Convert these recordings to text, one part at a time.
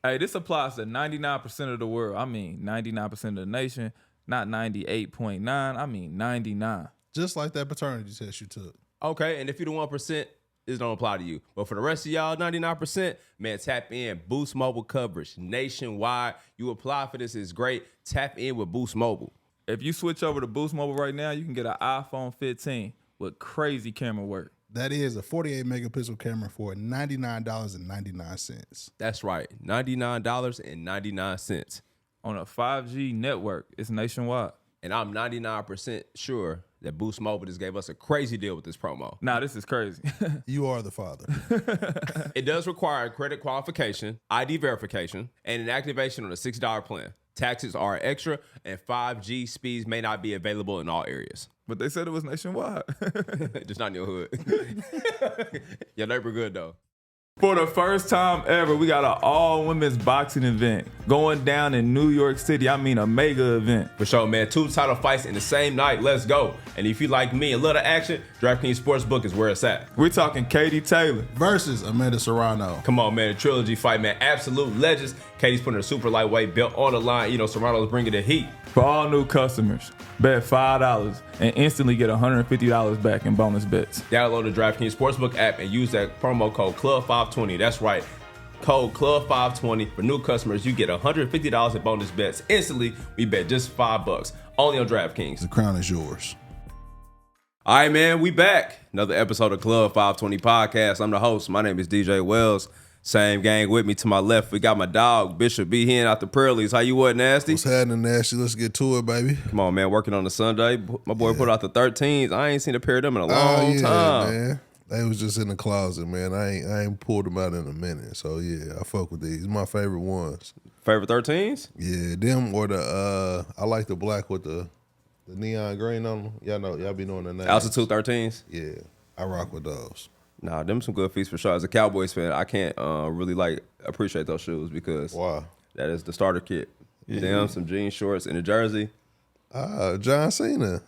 Hey, this applies to 99% of the world. I mean, 99% of the nation, not 98.9. I mean, 99. Just like that paternity test you took. Okay, and if you're the 1%, it don't apply to you. But for the rest of y'all, 99%, man, tap in. Boost Mobile coverage nationwide. You apply for this, it's great. Tap in with Boost Mobile. If you switch over to Boost Mobile right now, you can get an iPhone 15 with crazy camera work. That is a 48 megapixel camera for $99.99. That's right, $99.99. On a 5G network. It's nationwide. And I'm 99% sure that Boost Mobile just gave us a crazy deal with this promo. Nah, this is crazy. You are the father. It does require credit qualification, ID verification, and an activation on a $6 plan. Taxes are extra, and 5G speeds may not be available in all areas. But they said it was nationwide. Just not in your hood. Your neighbor good, though. For the first time ever, we got an all-women's boxing event going down in New York City. I mean, a mega event. For sure, man. 2 title fights in the same night. Let's go. And if you like me, a little action, DraftKings Sportsbook is where it's at. We're talking Katie Taylor versus Amanda Serrano. Come on, man. A trilogy fight, man. Absolute legends. Katie's putting her super lightweight belt on the line. You know, Serrano's bringing the heat. For all new customers, bet $5 and instantly get $150 back in bonus bets. Download the DraftKings Sportsbook app and use that promo code CLUB520. That's right. Code CLUB520. For new customers, you get $150 in bonus bets. Instantly, we bet just $5. Only on DraftKings. The crown is yours. All right, man. We back. Another episode of Club 520 Podcast. I'm the host. My name is DJ Wells. Same gang with me to my left. We got my dog, Bishop B Hen out the Pearlies. How you what, Nasty? What's happening, Nasty? Let's get to it, baby. Come on, man. Working on the Sunday. My boy put out the 13s. I ain't seen a pair of them in a long time. Man. They was just in the closet, man. I ain't pulled them out in a minute. So, yeah, I fuck with these. My favorite ones. Favorite 13s? Yeah, them or the, I like the black with the neon green on them. Y'all be knowing the name. Altitude 13s? Yeah, I rock with those. Nah, them some good feats for sure. As a Cowboys fan, I can't really appreciate those shoes because that is the starter kit. Yeah. Them, some jean shorts and a jersey. John Cena.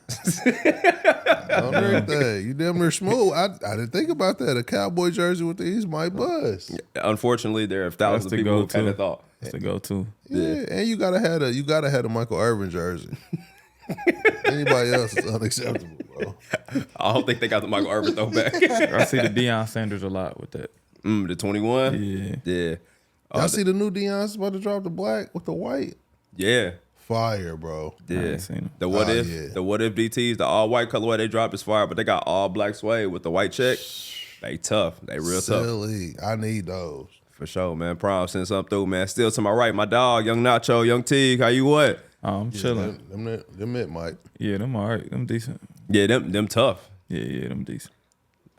On everything. You damn near smooth. I didn't think about that. A Cowboy jersey with these might buzz. Unfortunately, there are thousands of people who kind of thought. That's the go-to. Yeah, and you gotta have a Michael Irvin jersey. Anybody else is unacceptable, bro. I don't think they got the Michael Irvin throwback. I see the Deion Sanders a lot with that. The 21? Yeah. Y'all see the new Deion's about to drop the black with the white? Yeah. Fire, bro. Yeah. The what if DTs, the all white colorway they dropped is fire, but they got all black suede with the white check. They tough. They real Silly. tough. I need those. For sure, man. Prom send something through, man. Still to my right, my dog, Young Nacho, Young Teague. How you what? I'm chilling. Them it, Mike. Yeah, them all right. Them decent. Yeah, them tough. Yeah, them decent.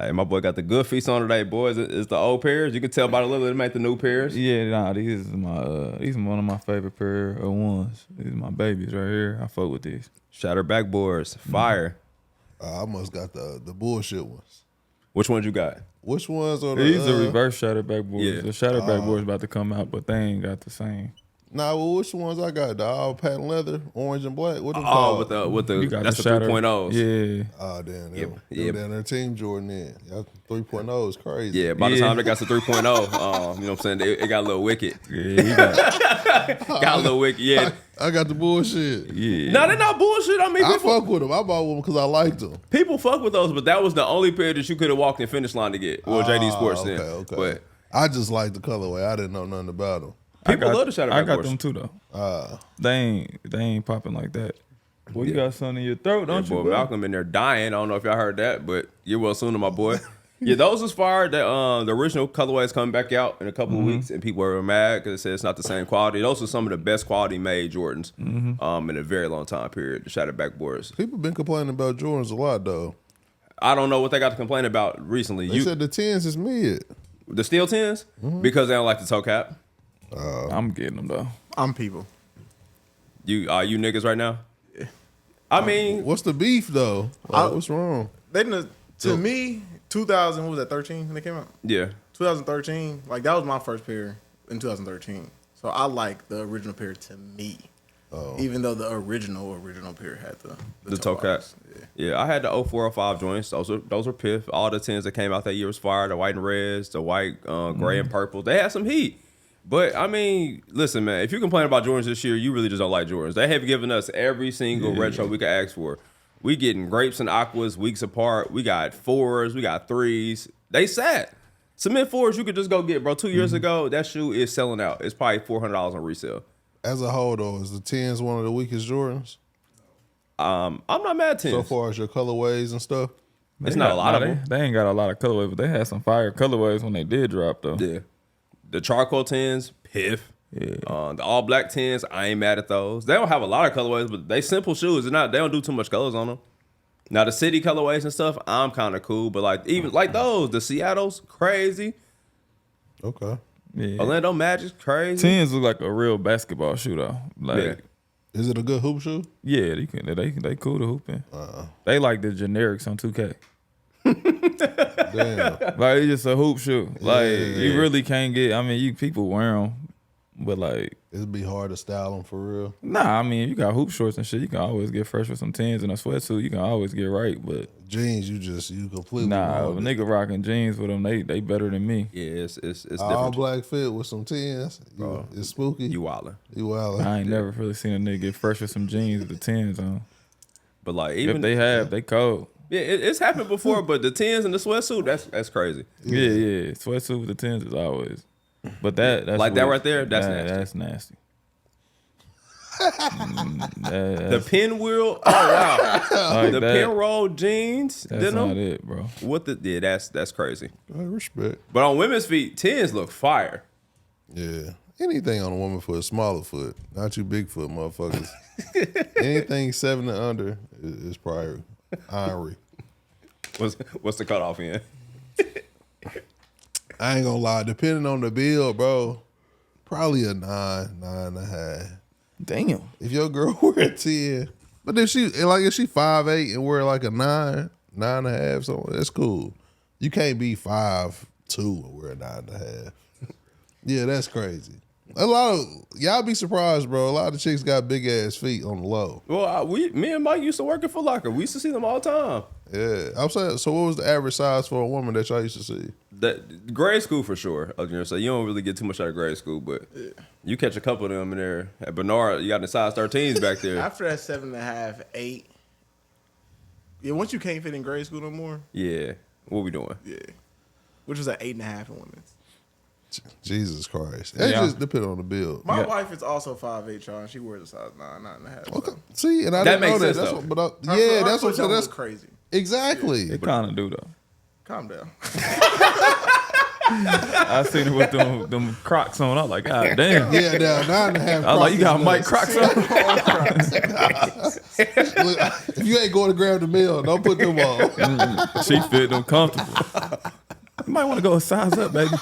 Hey, my boy got the good feast on today, boys. It's the old pairs. You can tell by the little, they make the new pairs. Yeah, nah, these are one of my favorite pair of ones. These are my babies right here. I fuck with these. Shatter backboards, fire. I must got the bullshit ones. Which ones you got? Which ones are these are reverse shatter backboards. Yeah. The shatter backboard's about to come out, but they ain't got the same. Nah, well, which ones I got? The all patent leather, orange and black. What them called? with the that's the 3.0s. Yeah. Oh damn. Yeah. Down there Team Jordan in. 3.0 is crazy. Yeah, by the time they got to 3.0, you know what I'm saying? It got a little wicked. Yeah, got a little wicked. Yeah. I got the bullshit. Yeah. No, they're not bullshit. I mean, I fuck with them. I bought them because I liked them. People fuck with those, but that was the only pair that you could have walked in finish line to get. Well, JD Sports then. Okay. But I just like the colorway. I didn't know nothing about them. People love the shatter backboards. I got them too though. They ain't popping like that. Boy, you got something in your throat, don't you? Boy, Malcolm in there dying. I don't know if y'all heard that, but you're well soon to my boy. Yeah, those was fire. The original colorway is coming back out in a couple of weeks, and people were mad because they said it's not the same quality. Those are some of the best quality made Jordans in a very long time period. The shatter backboards. People been complaining about Jordans a lot though. I don't know what they got to complain about recently. They said the 10s is mid. The steel 10s because they don't like the toe cap. I'm getting them though. I'm people. You niggas right now? Yeah. I mean, what's the beef though? What's wrong? To me, 2000. What was that? 13 when they came out. Yeah. 2013. Like that was my first pair in 2013. So I like the original pair to me. Even though the original pair had the toe cap. Yeah, I had the 0405 joints. Those were piff. All the 10s that came out that year was fire. The white and reds, the white, gray and purple. They had some heat. But I mean, listen, man. If you complain about Jordans this year, you really just don't like Jordans. They have given us every single retro we could ask for. We getting grapes and aquas weeks apart. We got 4s, we got 3s. They sat. Cement 4s you could just go get, bro. 2 years ago, that shoe is selling out. It's probably $400 on resale. As a whole, though, is the 10s one of the weakest Jordans? I'm not mad at 10s. So far as your colorways and stuff? It's not a lot of them. They ain't got a lot of colorways, but they had some fire colorways when they did drop, though. Yeah. The charcoal 10s, piff. Yeah. The all black 10s, I ain't mad at those. They don't have a lot of colorways, but they simple shoes. They don't do too much colors on them. Now the city colorways and stuff, I'm kind of cool, but like even like those, the Seattle's crazy. Okay. Yeah. Orlando Magic's crazy. 10s look like a real basketball shoe, though. Like, Yeah. Is it a good hoop shoe? yeah, they cool to hoop in. They like the generics on 2K. Damn. Like, it's just a hoop shoe. Like, you really can't get, I mean, people wear them, but like, It'd be hard to style them for real. nah, I mean, you got hoop shorts and shit, you can always get fresh with some 10s and a sweatsuit, you can always get right, but Jeans, you completely nah, wrong. a nigga rocking jeans with them, they better than me. Yeah, it's All different. black fit with some 10s. It's spooky. You wildin'. You wild. I ain't never really seen a nigga get fresh with some jeans with the 10s on. But like If even they cold. yeah, it's happened before. But the 10s and the sweatsuit, that's crazy. Yeah. Sweatsuit with the 10s is always. But that's Like that weird. right there, that's Nah, nasty. That's nasty. The pinwheel, oh wow, Like the that, pinroll jeans, that's denim. not it, bro. What the? Yeah, that's crazy. I respect. But on women's feet, 10s look fire. Yeah. Anything on a woman foot, smaller foot, not you big foot motherfuckers. Anything 7 and under is probably ironry. What's the cutoff in? I ain't gonna lie, depending on the build, bro, probably a 9.5. Damn. If your girl wear a 10, but if she 5'8" and wear like a 9.5, something, that's cool. You can't be 5'2" and wear a 9.5. Yeah, that's crazy. A lot of y'all be surprised, bro. A lot of chicks got big ass feet on the low. Well, me and Mike used to work at Foot Locker. We used to see them all the time. Yeah, I'm saying. So, what was the average size for a woman that y'all used to see? That grade school for sure. So you don't really get too much out of grade school, but you catch a couple of them in there. At Bernard, you got the size 13s back there. After that 7.5, 8. Yeah, once you can't fit in grade school no more. Yeah, what we doing? Yeah, which was an 8.5 in women's. Jesus Christ. It just depends on the build. My wife is also 5'8", y'all, and she wears a size 9, 9.5. Okay. See, and I That didn't know makes that. sense, That's though. what, but Her that's what. foot That's crazy. exactly. It kind of do, though. Calm down. I seen it with them Crocs on. I was like, God damn. Yeah, now 9.5. I was like, you got Mike Crocs on? Look, if you ain't going to grab the mail, don't put them on. She fit them comfortable. You might want to go a size up, baby.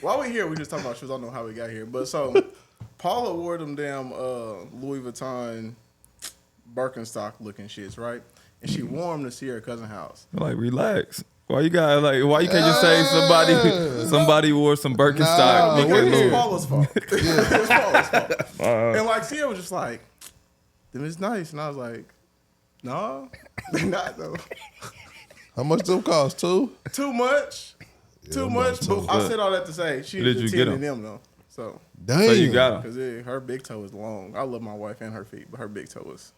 While we here, we just talking about shoes. I don't know how we got here, but so Paula wore them damn Louis Vuitton Birkenstock looking shits, right? And she wore them to see her cousin's house. Like, relax. Why you can't just say somebody wore some Birkenstock? Nah, looking It's Louis? Paula's fault. It's Paula's fault. And like Sia was just like, them is nice, and I was like, no, they're not though. How much them cost? Too Too much. too. But I said all that to say she Did was you a get 10 in 'em? them though. So damn. So you got them. because her big toe is long. I love my wife and her feet, but her big toe was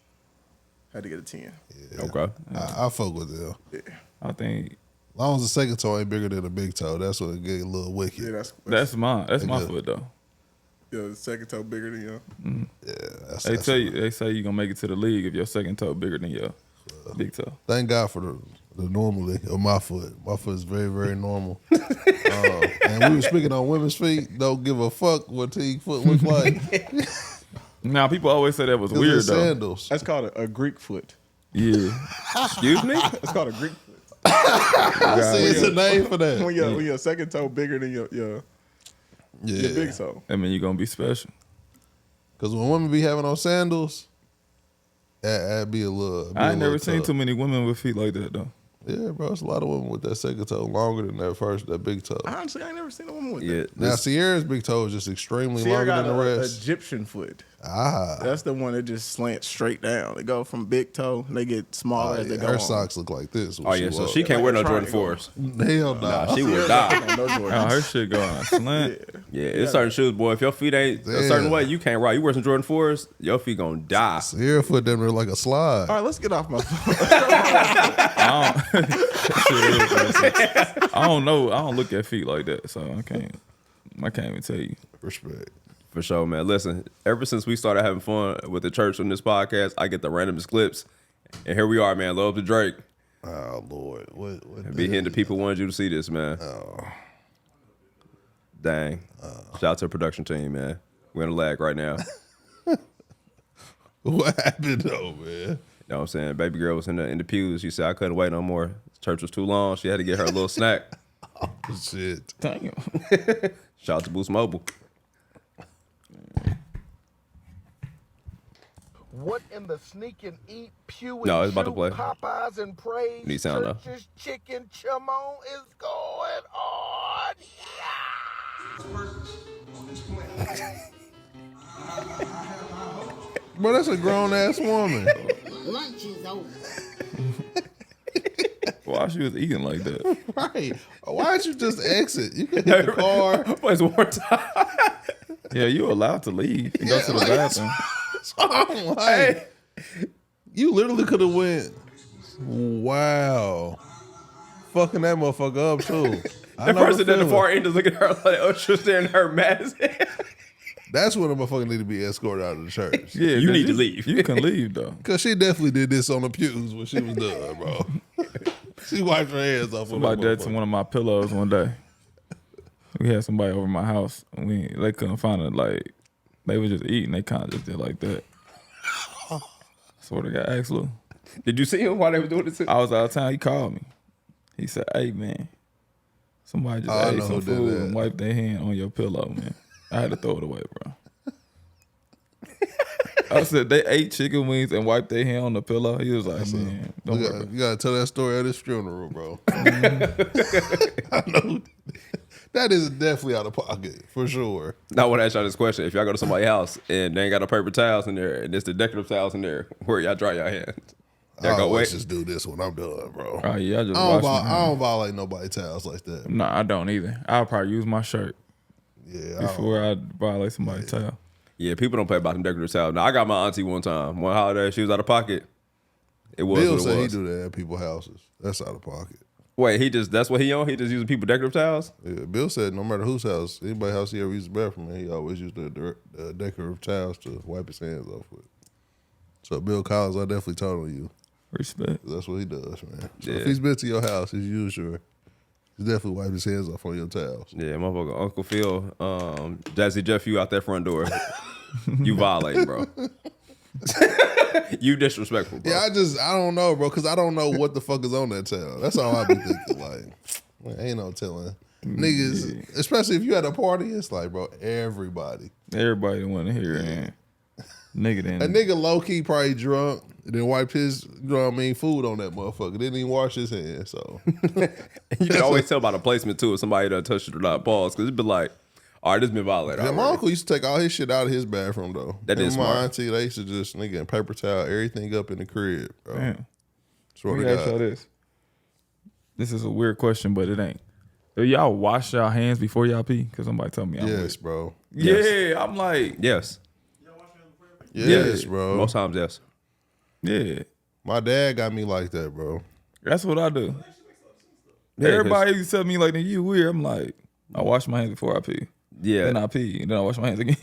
had to get a 10. Okay. I fuck with them. Yeah, I think As long as the second toe ain't bigger than the big toe, that's when it get a little wicked. yeah, that's my good. foot, though. yeah, the second toe bigger than you. That's They say you're going to make it to the league if your second toe bigger than your big toe. Thank God for the normally of my foot. My foot is very, very normal. And we were speaking on women's feet. Don't give a fuck what Teague foot looks like. Now, people always say that was 'Cause weird, it's though. sandals. That's called a Greek foot. Yeah. Excuse me? That's called a Greek foot. I see it's a name for that. When your second toe bigger than your big toe. I mean, you're going to be special. Because when women be having on sandals, that'd be a little. I ain't never seen too many women with feet like that, though. Yeah, bro, it's a lot of women with that second toe longer than that big toe. Honestly, I ain't never seen a woman with Yeah. that. Now Sierra's big toe is just extremely Sierra longer got than the a rest. Egyptian foot. That's the one that just slants straight down. They go from big toe, and they get smaller as they go Her on. socks look like this. Oh yeah, so she can't wear no Jordan 4s. Hell no. Nah, she would die. No Jordans. Oh, her shit going slant. Yeah, it's certain shoes, boy. If your feet ain't a certain way, you can't ride. You wear some Jordan 4s, your feet gonna die. Sierra foot them like a slide. All right, let's get off my phone. I don't know. I don't look at feet like that, so I can't even tell you. Respect. For sure, man. Listen, ever since we started having fun with the church on this podcast, I get the randomest clips. And here we are, man. Love to Drake. Oh, Lord. What B Hen, the people wanted you to see this, man. Oh. Dang. Shout out to the production team, man. We're in a lag right now. What happened, though, man? You know what I'm saying? Baby girl was in the pews. She said, I couldn't wait no more. Church was too long. She had to get her a little snack. Oh, shit. Damn. Shout out to Boost Mobile. What in the sneak and eat, pew and No, it's about to chew, play. Popeyes and praise, Need sound, though. churches, chicken, chamon is going on. Bro, that's a grown-ass woman. Lunch is over. Why she was eating like that? Right. Why don't you just exit? You can hit the car. Please one more time. Yeah, you allowed to leave and go to the bathroom. I'm like, you literally could have went, wow. Fucking that motherfucker up, too. The person at the far end is looking at her like, oh, she's staring at her mad as hell. That's when a motherfucker need to be escorted out of the church. Yeah, You 'cause need to leave. You can leave though. Because she definitely did this on the pews when she was done, bro. She wiped her hands off. Somebody did to one of my pillows one day. We had somebody over my house. And they couldn't find it. Like they was just eating. They kind of just did like that. I swear to God, asked Lou. Did you see him while they were doing this? I was out of town. He called me. He said, "Hey man, somebody just I ate know some who did food that. and wiped their hand on your pillow, man." I had to throw it away, bro. I said they ate chicken wings and wiped their hand on the pillow. He was like, "Man, don't worry about it." You gotta tell that story at his funeral, bro. I know. That is definitely out of pocket, for sure. Now I want to ask y'all this question. If y'all go to somebody's house and they ain't got no paper towels in there and it's the decorative towels in there, where y'all dry your hands? Y'all I go always wait. just do this when I'm done, bro. Oh yeah, I just I wash my don't hands. violate nobody's towels like that. No, I don't either. I'll probably use my shirt Yeah, before I violate somebody's towel. Yeah, people don't play about them decorative towels. Now I got my auntie one time. One holiday, she was out of pocket. It was Bill what said it he was. do that at people's houses. That's out of pocket. Wait, that's what he on? He just using people decorative towels? Yeah, Bill said no matter whose house, anybody's house he ever used the bathroom in, he always used the decorative towels to wipe his hands off with. So Bill Collins, I definitely told on you. Respect. That's what he does, man. So Yeah. if he's been to your house, he's definitely wipe his hands off on your towels. Yeah, motherfucker, Uncle Phil, Jazzy Jeff, you out that front door. You violating, bro. You disrespectful, bro. Yeah, I don't know, bro, because I don't know what the fuck is on that towel. That's all I be thinking. Like, man, ain't no telling. Niggas, especially if you at a party, it's like, bro, everybody. Everybody want to hear it. Nigga then. A nigga low key probably drunk, and then wiped his, you know what I mean, food on that motherfucker. Didn't even wash his hands, so. You can always tell by the placement, too, if somebody done touched it or not. Pause, because it'd be like, all right, this been violated. Yeah, my already. uncle used to take all his shit out of his bathroom, though. That Him is and my smart. auntie, they used to just, nigga, in paper towel, everything up in the crib, bro. Damn. Swear Let to me ask y'all God. this. This is a weird question, but it ain't. Do y'all wash y'all hands before y'all pee? Because somebody told me I'm Yes, weird. bro. Yeah, I'm like, Yes. Yes, Yeah. bro. Most times, yes. yeah. My dad got me like that, bro. That's what I do. Yeah, 'cause- Everybody used to tell me like, "Nigga, you weird." I'm like, I wash my hands before I pee. Yeah. Then I pee, and then I wash my hands again.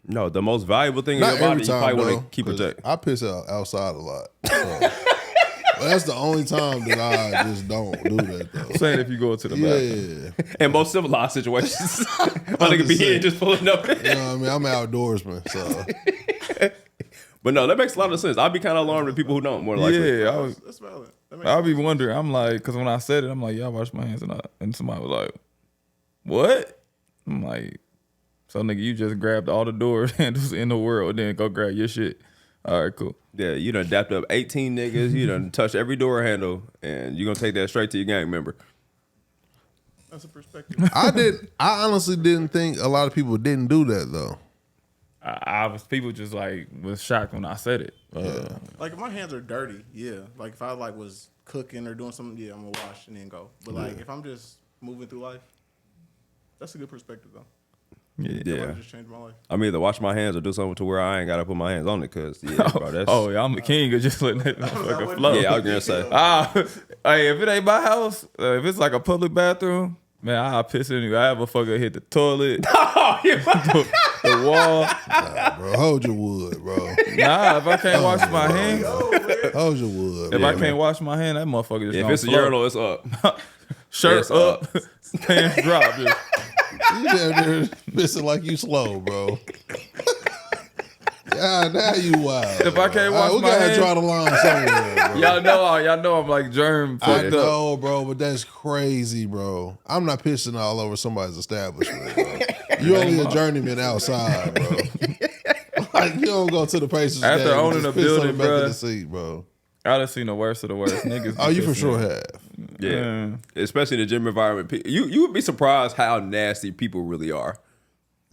No, the most valuable thing in Not your body, every you time, probably though. want to keep 'cause protect. I piss outside a lot. So. But that's the only time that I just don't do that, though. Saying if you go to the bathroom. Yeah. In most civilized situations. My nigga just be saying. here just pulling up. You know what I mean? I'm an outdoorsman, so. But no, that makes a lot of sense. I'd be kind of alarmed with people who don't, more likely. Yeah, That's valid. That makes I'll be wondering. I'm like, because when I said it, I'm like, yeah, I wash my hands, and somebody was like, what? I'm like, so nigga, you just grabbed all the door handles in the world, then go grab your shit. All right, cool. Yeah, you done dapped up 18 niggas. You done touched every door handle, and you going to take that straight to your gang member. That's a perspective. I honestly didn't think a lot of people didn't do that, though. people just like was shocked when I said it. Like if my hands are dirty, yeah. Like if I like was cooking or doing something, yeah, I'm gonna wash and then go. But like if I'm just moving through life, that's a good perspective though. Yeah. Just changed my life. I'm either wash my hands or do something to where I ain't gotta put my hands on it, cause bro, that's I'm the king of just letting that motherfucker flow. yeah. I was gonna say Hey, if it ain't my house, if it's like a public bathroom, man, I'll piss in you. I have a fucker hit the toilet, the wall. Nah, bro, hold your wood, bro. Nah, if I can't wash my hands, Hold your wood. if bro. I can't wash my hand, that motherfucker just if gonna it's a flow. urinal, it's up. Shirt It's up, pants drop. Just. You damn near pissing like you slow, bro. Yeah, now you wild. If I can't wash we my gotta hands- draw the line somewhere, bro. Y'all know I'm like germ I fucked up. know, bro, but that's crazy, bro. I'm not pissing all over somebody's establishment, bro. You only a journeyman outside, bro. Like you don't go to the Pacers After game and owning just a piss on building, the back of bro. the seat, bro. I done seen the worst of the worst niggas. Oh, you for pissing. sure have. Yeah, especially the gym environment. You would be surprised how nasty people really are.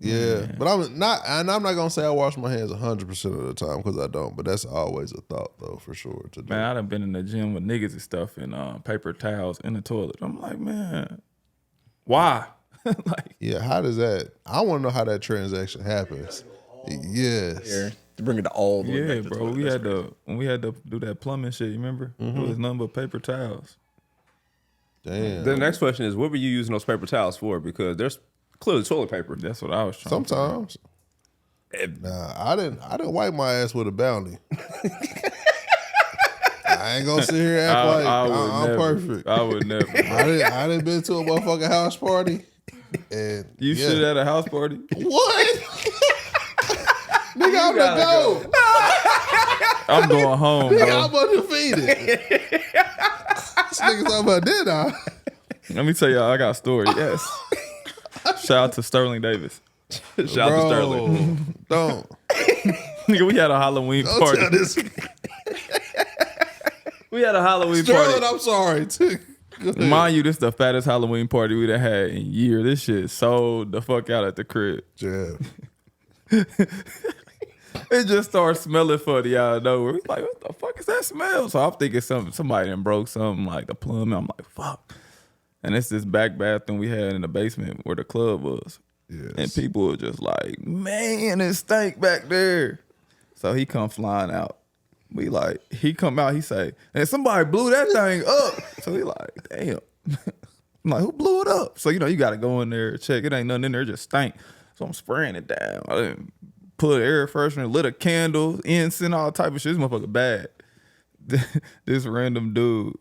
Yeah, but I'm not gonna say I wash my hands 100% of the time because I don't. But that's always a thought, though, for sure. To do. Man, I done been in the gym with niggas and stuff and paper towels in the toilet. I'm like, man, why? Like, Yeah, how does that? I want to know how that transaction happens. Yes. To bring it to all the way yeah, back to bro. toilet. We That's had crazy. to when we had to do that plumbing shit. You remember? It was nothing but paper towels. Damn. The next question is, what were you using those paper towels for? Because there's clearly toilet paper. That's what I was trying. Sometimes. Nah, I didn't wipe my ass with a bounty. I ain't gonna sit here and act like I'm never. perfect. I would never. I didn't been to a motherfucking house party. And You yeah. shit at a house party? What? Nigga, I'm the GOAT. I'm going home, Nigga, bro. I'm undefeated. This nigga talking about did I? Let me tell y'all, I got a story. Yes. Shout out to Sterling Davis. Shout out to Sterling. Don't Nigga, we had a Halloween tell party. this. We had a Halloween Sterling, party. I'm sorry. Too. Mind you, this is the fattest Halloween party we'd have had in years. This shit sold the fuck out at the crib. Jeff. It just started smelling funny out of nowhere. We like, what the fuck is that smell? So I'm thinking somebody done broke something like the plumbing. I'm like, fuck. And it's this back bathroom we had in the basement where the club was. Yes. And people were just like, man, it stank back there. So he come flying out. We like, he come out, he say, and somebody blew that thing up. So we like, damn. I'm like, who blew it up? So, you got to go in there, check. It ain't nothing in there, it just stank. So I'm spraying it down. I didn't put air freshener, lit a candle, incense, all type of shit. This motherfucker bad. This random dude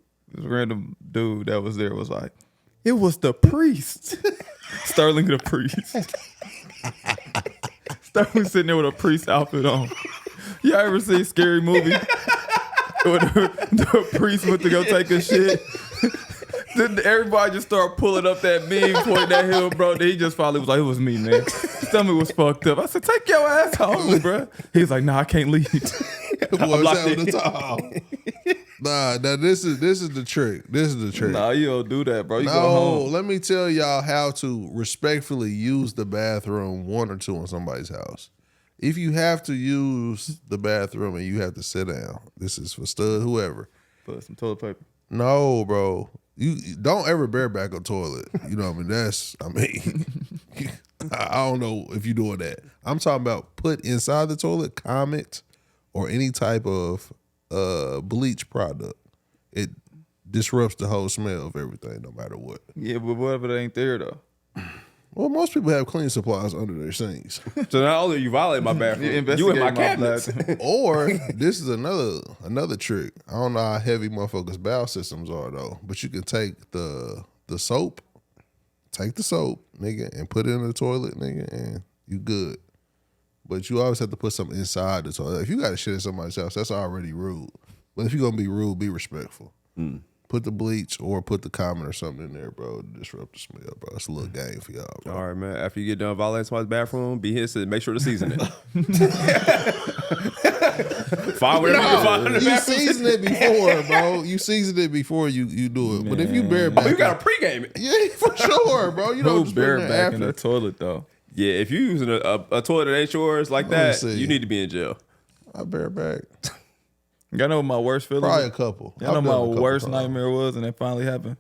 that was there was like, it was the priest. Sterling the priest. Sterling sitting there with a priest outfit on. Y'all ever see a scary movie? When the priest went to go take a shit. Then everybody just started pulling up that meme, pointing that hill, bro. Then he just finally was like, it was me, man. Stomach was fucked up. I said, take your ass home, bro. He's like, nah, I can't leave. What's out the top? Nah, this is the trick. This is the trick. Nah, you don't do that, bro. You go No, home. let me tell y'all how to respectfully use the bathroom one or two in somebody's house. If you have to use the bathroom and you have to sit down, this is for stud, whoever. Put some toilet paper. No, bro. You don't ever bareback a toilet. You know what I mean? I don't know if you're doing that. I'm talking about put inside the toilet Comet or any type of bleach product. It disrupts the whole smell of everything, no matter what. Yeah, but what if it ain't there, though? Well, most people have cleaning supplies under their sinks. So not only you violate my bathroom, you in my cabinets. Or this is another trick. I don't know how heavy motherfuckers' bowel systems are though, but you can take the soap, nigga, and put it in the toilet, nigga, and you good. But you always have to put something inside the toilet. If you got to shit in somebody's house, that's already rude. But if you're gonna be rude, be respectful. Put the bleach or put the Comet or something in there, bro, to disrupt the smell, bro. It's a little game for y'all, bro. All right, man. After you get done violating somebody's bathroom, be his to make sure to season it. Find whatever you can find in the You bathroom. season it before, bro. You season it before you do it. But if you Oh, bareback, you got to pregame it. yeah, for sure, bro. You don't Who just bare put it in back in after. the toilet, though? Yeah, if you using a toilet that ain't yours like Let me that, see. you need to be in jail. I bareback. Y'all know what my worst feeling? Probably a couple. Y'all know I've my done a couple worst times. nightmare was, and it finally happened.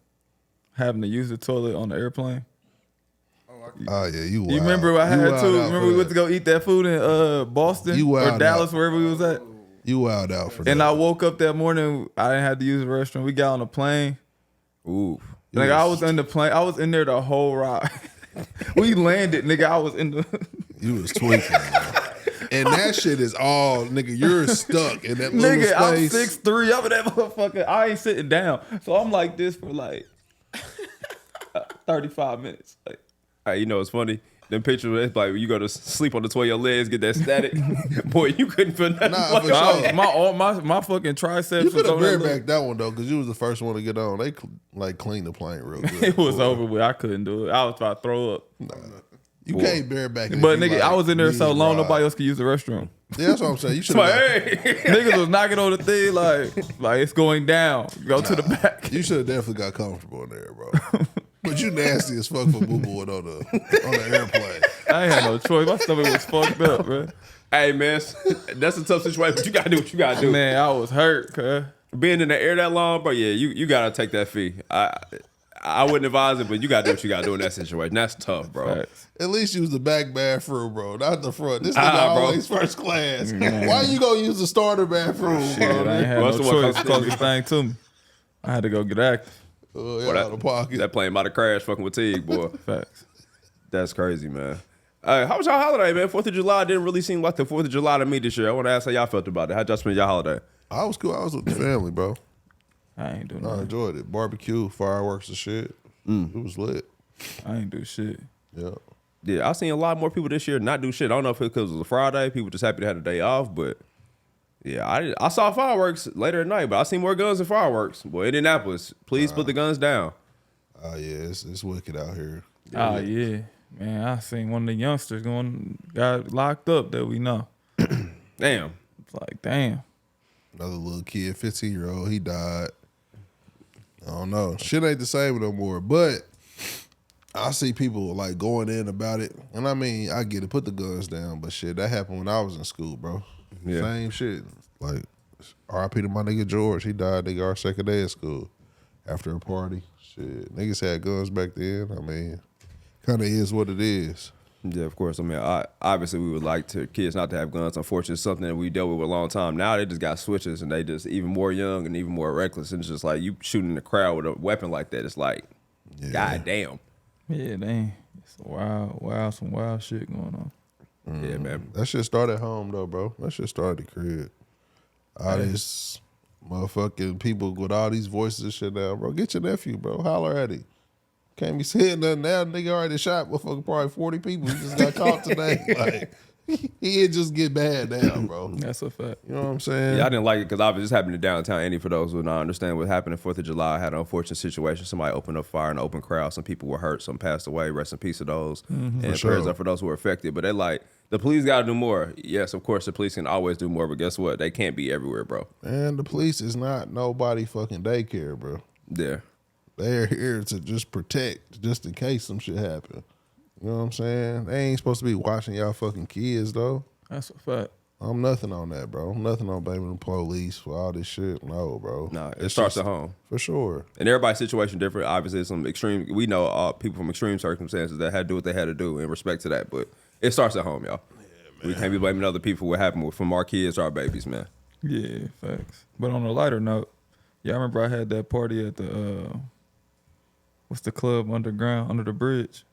Having to use the toilet on the airplane. Oh yeah, you wild. You remember I You had wild to? out Remember for we that. went to go eat that food in Boston You or wild Dallas, out. wherever we was at. You wild out for that. And I woke up that morning. I didn't have to use the restroom. We got on the plane. Ooh. Like I was in the plane. I was in there the whole ride. We landed, nigga. I was in the. You was tweaking, bro. And that shit is all, nigga, you're stuck in that little Nigga, I'm space. 6'3". I'm in that motherfucker. I ain't sitting down. So I'm like this for like 35 minutes. Like, Hey, you know it's funny? Them pictures, it's like you go to sleep on the toilet, your legs get that static. Boy, you couldn't feel nothing. Nah, for fucking- sure. my fucking triceps You could was have on that bared little- back that one, though, because you was the first one to get on. They, like, cleaned the plane real good. It was Boy. over with. I couldn't do it. I was about to throw up. You can't bareback it. But if you, nigga, like, I was in there so mid-ride. long, nobody else could use the restroom. Yeah, that's what I'm saying. You should Like, have. hey. Niggas was knocking on the thing like it's going down. Go to the back. You should have definitely got comfortable in there, bro. But you nasty as fuck for boo-booing on the airplane. I ain't had no choice. My stomach was fucked up, bro. Hey, man, that's a tough situation, but you got to do what you got to do. Man, I was hurt, cuz. Being in the air that long, bro, yeah, you got to take that fee. I wouldn't advise it, but you got to do what you got to do in that situation. That's tough, bro. Facts. At least use the back bathroom, bro, not the front. This nigga Bro. always first class. Why you gonna use the starter bathroom, Shit, bro? I ain't had no Most of what choice. comes- Closest thing to me. I had to go get active. Oh, yeah, Boy, out of pocket. That plane might have crashed fucking with Teague, boy. Facts. That's crazy, man. How was y'all holiday, man? 4th of July didn't really seem like the 4th of July to me this year. I want to ask how y'all felt about it. How'd y'all spend your holiday? I was cool. I was with the family, bro. I ain't do I nothing. enjoyed it. Barbecue, fireworks and shit. It was lit. I ain't do shit. Yeah. Yeah, I've seen a lot more people this year not do shit. I don't know if it's because it was a Friday. People just happy to have the day off, but yeah, I saw fireworks later at night, but I seen more guns than fireworks. Boy, Indianapolis, please put the guns down. Oh, yeah, it's wicked out here. Oh yeah. Man, I seen one of the youngsters got locked up that we know. Damn. It's like, damn. Another little kid, 15-year-old, he died. I don't know. Shit ain't the same no more. But I see people like going in about it. And I mean, I get it. Put the guns down. But shit, that happened when I was in school, bro. Yeah. Same shit. Like, RIP to my nigga George. He died, nigga, our second day of school after a party. Shit. Niggas had guns back then. I mean, kind of is what it is. Yeah, of course. I mean, obviously we would like to kids not to have guns. Unfortunately, it's something that we dealt with a long time. Now they just got switches and they just even more young and even more reckless. And it's just like you shooting in the crowd with a weapon like that. It's like, God damn. Yeah, dang. It's some wild shit going on. Yeah, man. That shit started at home, though, bro. That shit started at the crib. All these motherfucking people with all these voices and shit now, bro. Get your nephew, bro. Holler at him. Can't be saying nothing now. Nigga already shot motherfucking probably 40 people. He just got caught today. Like, he'd just get bad now, bro. That's a fact. You know what I'm saying? Yeah, I didn't like it because obviously this happened in downtown Indy. For those who don't understand what happened on 4th of July, I had an unfortunate situation. Somebody opened up fire in an open crowd. Some people were hurt. Some passed away. Rest in peace to those. And sure. prayers up for those who were affected. But they're like, the police got to do more. Yes, of course, the police can always do more. But guess what? They can't be everywhere, bro. And the police is not nobody fucking daycare, bro. Yeah. They're here to just protect, just in case some shit happen. You know what I'm saying? They ain't supposed to be watching y'all fucking kids, though. That's a fact. I'm nothing on that, bro. I'm nothing on blaming the police for all this shit. No, bro. No, it It's starts just- at home. For sure. And everybody's situation different. Obviously, it's some extreme. We know people from extreme circumstances that had to do what they had to do in respect to that. But it starts at home, y'all. Yeah, we can't be blaming other people for what happened from our kids to our babies, man. Yeah, facts. But on a lighter note, yeah, I remember I had that party at the what's the club underground under the bridge?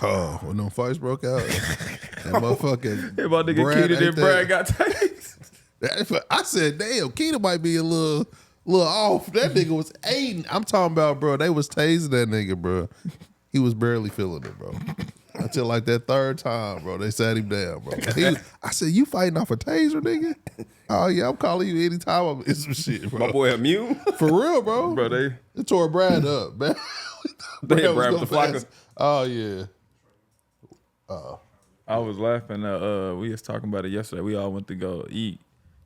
Oh, when them fights broke out, that motherfucking Hey, my nigga Brad Keita ain't and Brad got tased. I said, damn, Keita might be a little off. That nigga was aiding. I'm talking about, bro, they was tasing that nigga, bro. He was barely feeling it, bro. Until like that third time, bro, they sat him down, bro. I said, you fighting off a taser, nigga? Oh, yeah, I'm calling you anytime I'm in some shit, bro. My boy immune. For real, bro. Bro, they It tore Brad up, man. They hit was Brad with going the flocker. fast. Oh, yeah. I was laughing. We was talking about it yesterday. We all went to go eat,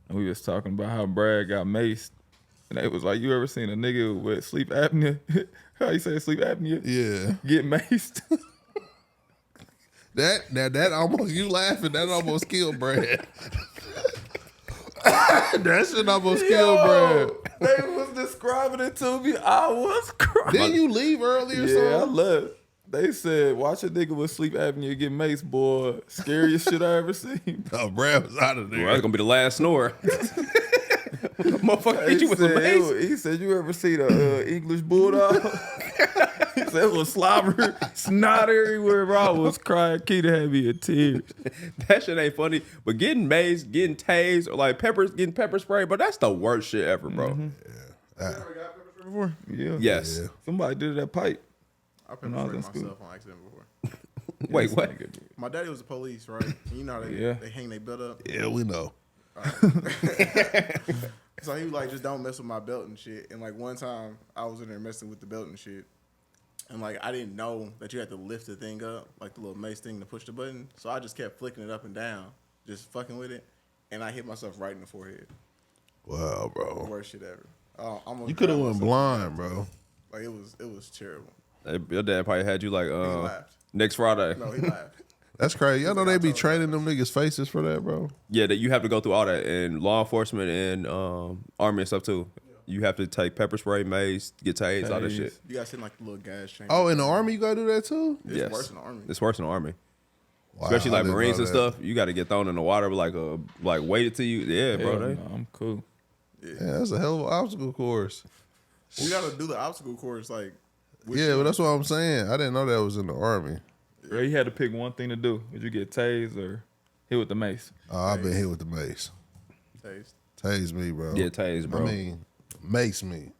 and we was talking about how Brad got maced. And it was like, you ever seen a nigga with sleep apnea? How you say sleep apnea? Yeah. Get maced. That almost, you laughing, that almost killed Brad. That shit almost killed Brad. They was describing it to me. I was crying. Didn't you leave early or Yeah, I something? left. They said, watch a nigga with sleep apnea get maced, boy. Scariest shit I ever seen. Oh, Brad was out of there. Bro, that's gonna be the last snore. Motherfucker hit you with a mace. He said, you ever see the English bulldog? He said it was slobber, snot everywhere, bro. I was crying. Keita had me in tears. That shit ain't funny. But getting maced, getting tased, or like getting pepper spray, bro, that's the worst shit ever, bro. You ever got pepper spray before? Yeah. Yes. Yeah. Somebody did it at Pipe. I pepper When I was sprayed in school. myself on accident before. Wait, what? My daddy was the police, right? And you know how they hang their belt up. Yeah, we know. So he was like, just don't mess with my belt and shit. And like one time I was in there messing with the belt and shit. And like I didn't know that you had to lift the thing up, like the little mace thing to push the button. So I just kept flicking it up and down, just fucking with it. And I hit myself right in the forehead. Wow, bro. Worst shit ever. Almost You could have grabbed went myself. blind, bro. Like it was terrible. Your dad probably had you like He laughed. next Friday. No, he laughed. That's crazy. Y'all know they be training them niggas' faces for that, bro. Yeah, that you have to go through all that and law enforcement and army and stuff too. You have to take pepper spray, mace, get tased, all that Tased. shit. You guys sit in like the little gas chamber. Oh, in the Army you gotta do that too? It's Yes. worse in the army. It's worse in the army. Wow, Especially I like didn't Marines know and that. stuff. You got to get thrown in the water like weighted to you. Yeah, bro. Hell They, no, I'm cool. Yeah, that's a hell of an obstacle course. You gotta do the obstacle course like. with Yeah, you. but that's what I'm saying. I didn't know that was in the Army. Bro, you had to pick one thing to do. Would you get tased or hit with the mace? Oh, I've been hit with the mace. Taste. Tase me, bro. Yeah, tase, bro. I mean, mace me.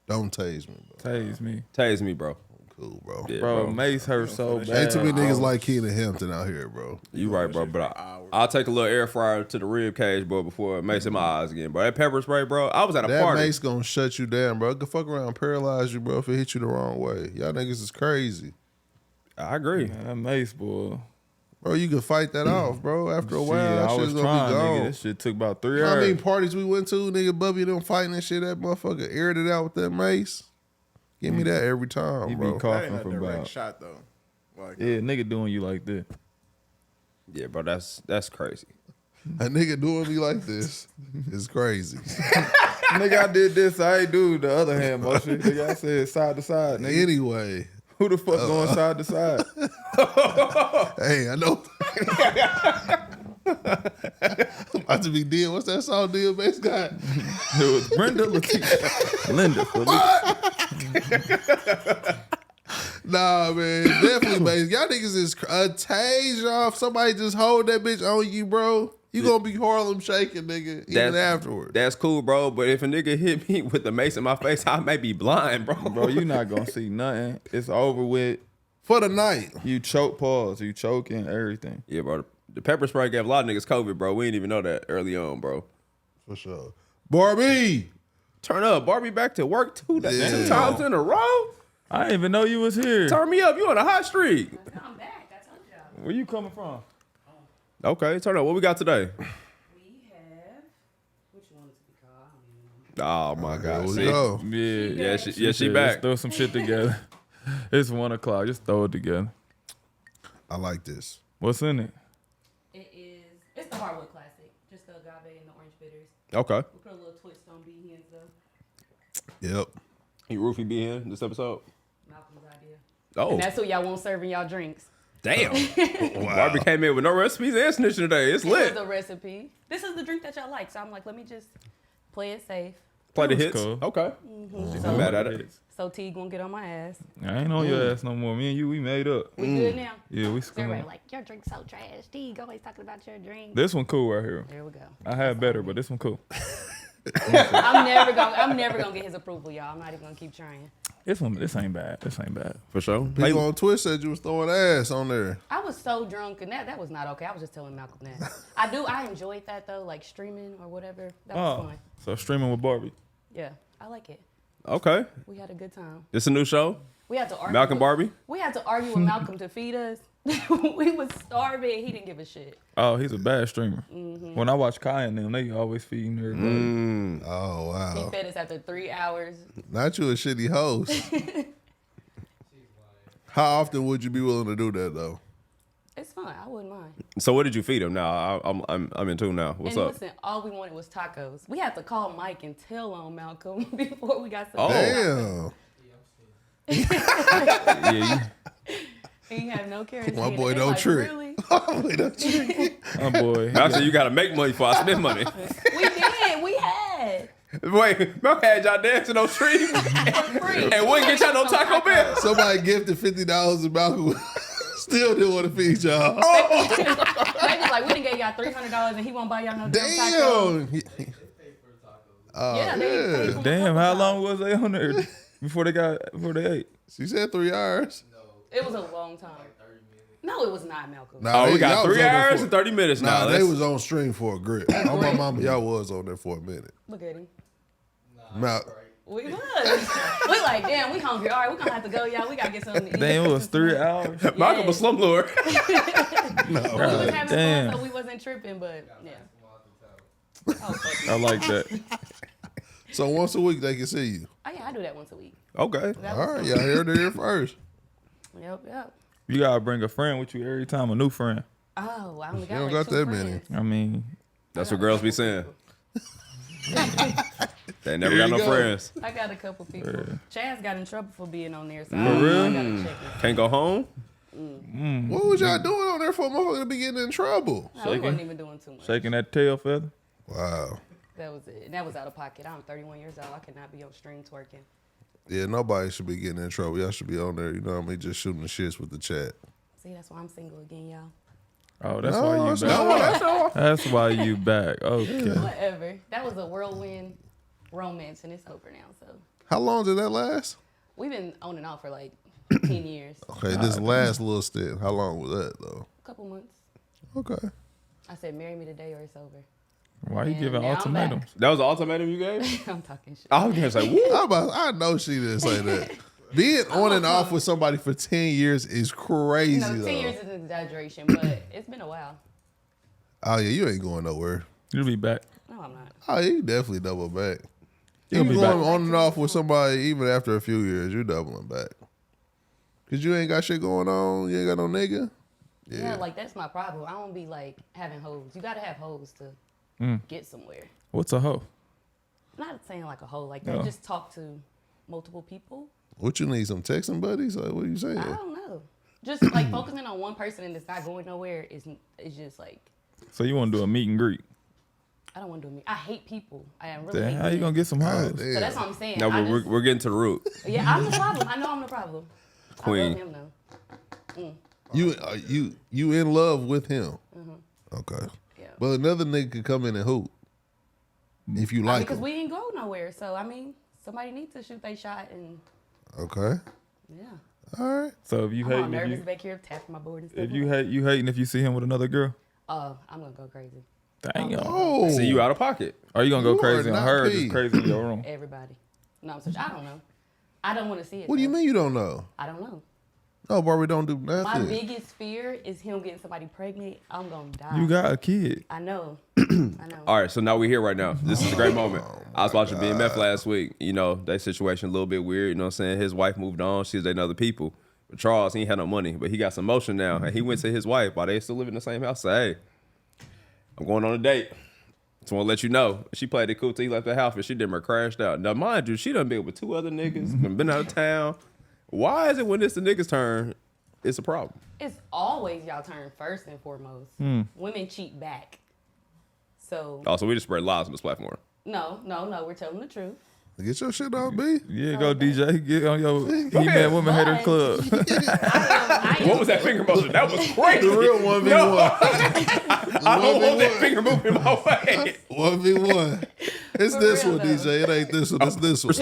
Don't tase me, bro. Tase me. Tase me, bro. Cool, bro. Yeah, Bro, bro. mace hurts so Ain't bad. Ain't too many niggas like Keenan Hampton out here, bro. You right, bro. shit But for hours. I'll take a little air fryer to the rib cage, bro, before it makes in my eyes again, bro. That pepper spray, bro. I was at a That party. mace gonna shut you down, bro. It could fuck around and paralyze you, bro, if it hit you the wrong way. Y'all niggas is crazy. I agree. Man, that mace, boy. Bro, you could fight that off, bro. After a while, Shit, that I shit's was gonna trying, be nigga. gone. This shit took about 3 You know hours. how many parties we went to, nigga, Bubby them fighting and shit, that motherfucker aired it out with that mace. Give me that every time, He bro. be That coughing ain't a for direct about. shot though. Like Yeah, nigga doing you like that. Yeah, bro. That's crazy. A nigga doing me like this is crazy. Nigga, I did this. I ain't do the other hand motion. Nigga, I said side to side. Nigga, Anyway, who the fuck going side to side? hey, I know. About to be dead. What's that song, Deal Bass guy? It was Brenda, Latisha, Linda, Felicia. Nah, man, definitely, bass. Y'all niggas is a tase off. Somebody just hold that bitch on you, bro. You gonna be Harlem shaking, nigga, even afterwards. That's cool, bro. But if a nigga hit me with the mace in my face, I may be blind, bro. Bro, you not gonna see nothing. It's over with. For the night. You choke, pause. You choking everything. Yeah, bro. The pepper spray gave a lot of niggas COVID, bro. We didn't even know that early on, bro. For sure. Barbie! Turn up. Barbie back to work two Yeah. 2 times in a row. I didn't even know you was here. Turn me up. You on a hot streak. I'm back. I told y'all. Where you coming from? Okay, turn up. What we got today? We have. Which one is it to be called? I don't even know. Oh, my There God. we See? go. Yeah, She said, back. Let's throw some shit together. It's 1 o'clock. Just throw it together. I like this. What's in it? It's the hardwood classic. Just the agave and the orange bitters. Okay. We put a little twist on B Hen though. Yep. You roofie be in this episode? Malcolm's idea. Oh, And that's who y'all want serving y'all drinks. damn. Barbie came in with no recipes and snitching today. It's This is lit. the recipe. This is the drink that y'all like. So I'm like, let me just play it safe. Play the That hits. was cool. Okay. So, Mad at it. so Teague won't get on my ass. I ain't on your ass no more. Me and you, we made up. We good now? Yeah, we So everybody screwed. like, your drink's so trash. Teague always talking about your drink. This one cool right here. There we go. I had better, but this one cool. I'm never gonna get his approval, y'all. I'm not even gonna keep trying. This ain't bad. This ain't bad. For sure. People on Twitch said you was throwing ass on there. I was so drunk, and that was not okay. I was just telling Malcolm that. I enjoyed that though, like streaming or whatever. That was Oh, fun. so streaming with Barbie. Yeah, I like it. Okay. We had a good time. This a new show? We had to argue. Malcolm with, Barbie? We had to argue with Malcolm to feed us. We was starving. He didn't give a shit. Oh, he's a bad streamer. Mm-hmm. When I watch Kai and them, they always feeding everybody. Oh, He wow. fed us after 3 hours. Not you a shitty host. How often would you be willing to do that, though? It's fun. I wouldn't mind. So what did you feed him? Now I'm in tune now. What's and up? Listen, all we wanted was tacos. We had to call Mike and tell on Malcolm before we got some. Oh. Damn. Yeah, He had no care. My boy don't trick. Really? My boy don't trick. My boy. Malcolm, you gotta make money before I spend money. We did. We had. Wait, Malcolm had y'all dancing on street For free. and wouldn't get y'all no Taco Bell. Somebody gifted $50 and Malcolm still didn't want to feed y'all. They was like, we didn't get y'all $300 and he won't buy y'all no damn tacos. Damn. Yeah, they paid for Damn, my how tacos. long was they on there before they ate? She said 3 hours. It was a long time. No, it was not, Malcolm. Nah, Oh, we got y'all was 3 on there hours for- and 30 minutes now. Nah, they Let's- was on stream for a grip. Oh, my mama, y'all was on there for a minute. Look at him. We was. We like, damn, we hungry. All right, we gonna have to go, y'all. We gotta get something to eat. Damn, it was 3 hours. Malcolm a slum lord. We was having Damn. fun, so we wasn't tripping, but yeah. Oh, fuck I you. like that. So once a week they can see you. Oh, yeah, I do that once a week. Okay. That All was right, fun. y'all heard it here first. Yep. You gotta bring a friend with you every time, a new friend. Oh, I only You got don't like got 2 that friends. many. I mean, That's what girls be saying. They never Here got you no go. friends. I got a couple people. Chaz got in trouble for being on there, so For I real? gotta check it. Can't go home? What was y'all doing on there for a motherfucker to be getting in trouble? No, we wasn't even doing too much. shaking that tail feather. Wow. That was it. And that was out of pocket. I'm 31 years old. I could not be on stream twerking. Yeah, nobody should be getting in trouble. Y'all should be on there, you know what I mean, just shooting the shits with the chat. See, that's why I'm single again, y'all. Oh, that's No, why you that's back. not That's why you back. Okay. Whatever. That was a whirlwind romance, and it's over now. So How long did that last? we've been on and off for like 10 years. Okay, this last little stint. How long was that though? A couple months. Okay. I said, marry me today or it's over. Why you And giving now I'm ultimatums? That was the ultimatum you gave? I'm talking shit. I was gonna say, woo. I know she didn't say that. Being on and off with somebody for 10 years is crazy No, 10 though. years is an exaggeration, but it's been a while. Oh yeah, you ain't going nowhere. You'll be back. No, I'm not. Oh, yeah, you definitely double back. You'll You be going back. on and off with somebody even after a few years, you doubling back. Cause you ain't got shit going on. You ain't got no nigga. Yeah, like that's my problem. I don't be like having hoes. You gotta have hoes to get somewhere. What's a hoe? I'm not saying like a hoe like that. No. Just talk to multiple people. What you need? Some texting buddies? Like what are you saying? I don't know. Just like focusing on one person and it's not going nowhere is just like So you want to do a meet and greet? I don't want to do me. I hate people. I am really. Then hate how you people. gonna get some hoes? God damn. So that's what I'm saying. No, I but we're getting to the root. yeah, I'm the problem. I know I'm the problem. Queen. I love him though. You in love with him? Okay. Yeah. But another nigga could come in and hoop if you like Because him. we ain't go nowhere. So I mean, somebody needs to shoot their shot and Okay. yeah. All right. So if you I'm all hating, nervous if back here tapping my board and stuff. you hating if you see him with another girl. I'm gonna go crazy. Damn. Oh. See you out of pocket. Are you gonna go You crazy are on not her or P. just crazy in your room? Everybody. No, I'm such. I don't know. I don't want to see it. What do you though. mean you don't know? I don't know. No, Barbie don't do My nothing. biggest fear is him getting somebody pregnant. I'm gonna die. You got a kid. I know. I know. All right, so now we're here right now. This is a great moment. I was watching BMF last week. You know, that situation a little bit weird. You know what I'm saying? His wife moved on. She's dating other people. But Charles, he ain't had no money, but he got some motion now. And he went to his wife while they still live in the same house. Say, hey, I'm going on a date. Just want to let you know. She played it cool till he left the house, but she dimmer crashed out. Now, mind you, she done been with 2 other niggas, been out of town. Why is it when it's the nigga's turn, it's a problem? It's always y'all turn first and foremost. Women cheat back. So Also, we just spread lies on this platform. no, we're telling the truth. Get your shit off, B. Yeah, go DJ. Get on your ahead. He-Man Women Hater But- Club. I am What was that finger motion? That was crazy. The real 1v1. I don't want that finger moving my way. 1v1. It's For this real, one, though. DJ. It ain't this one. It's this one.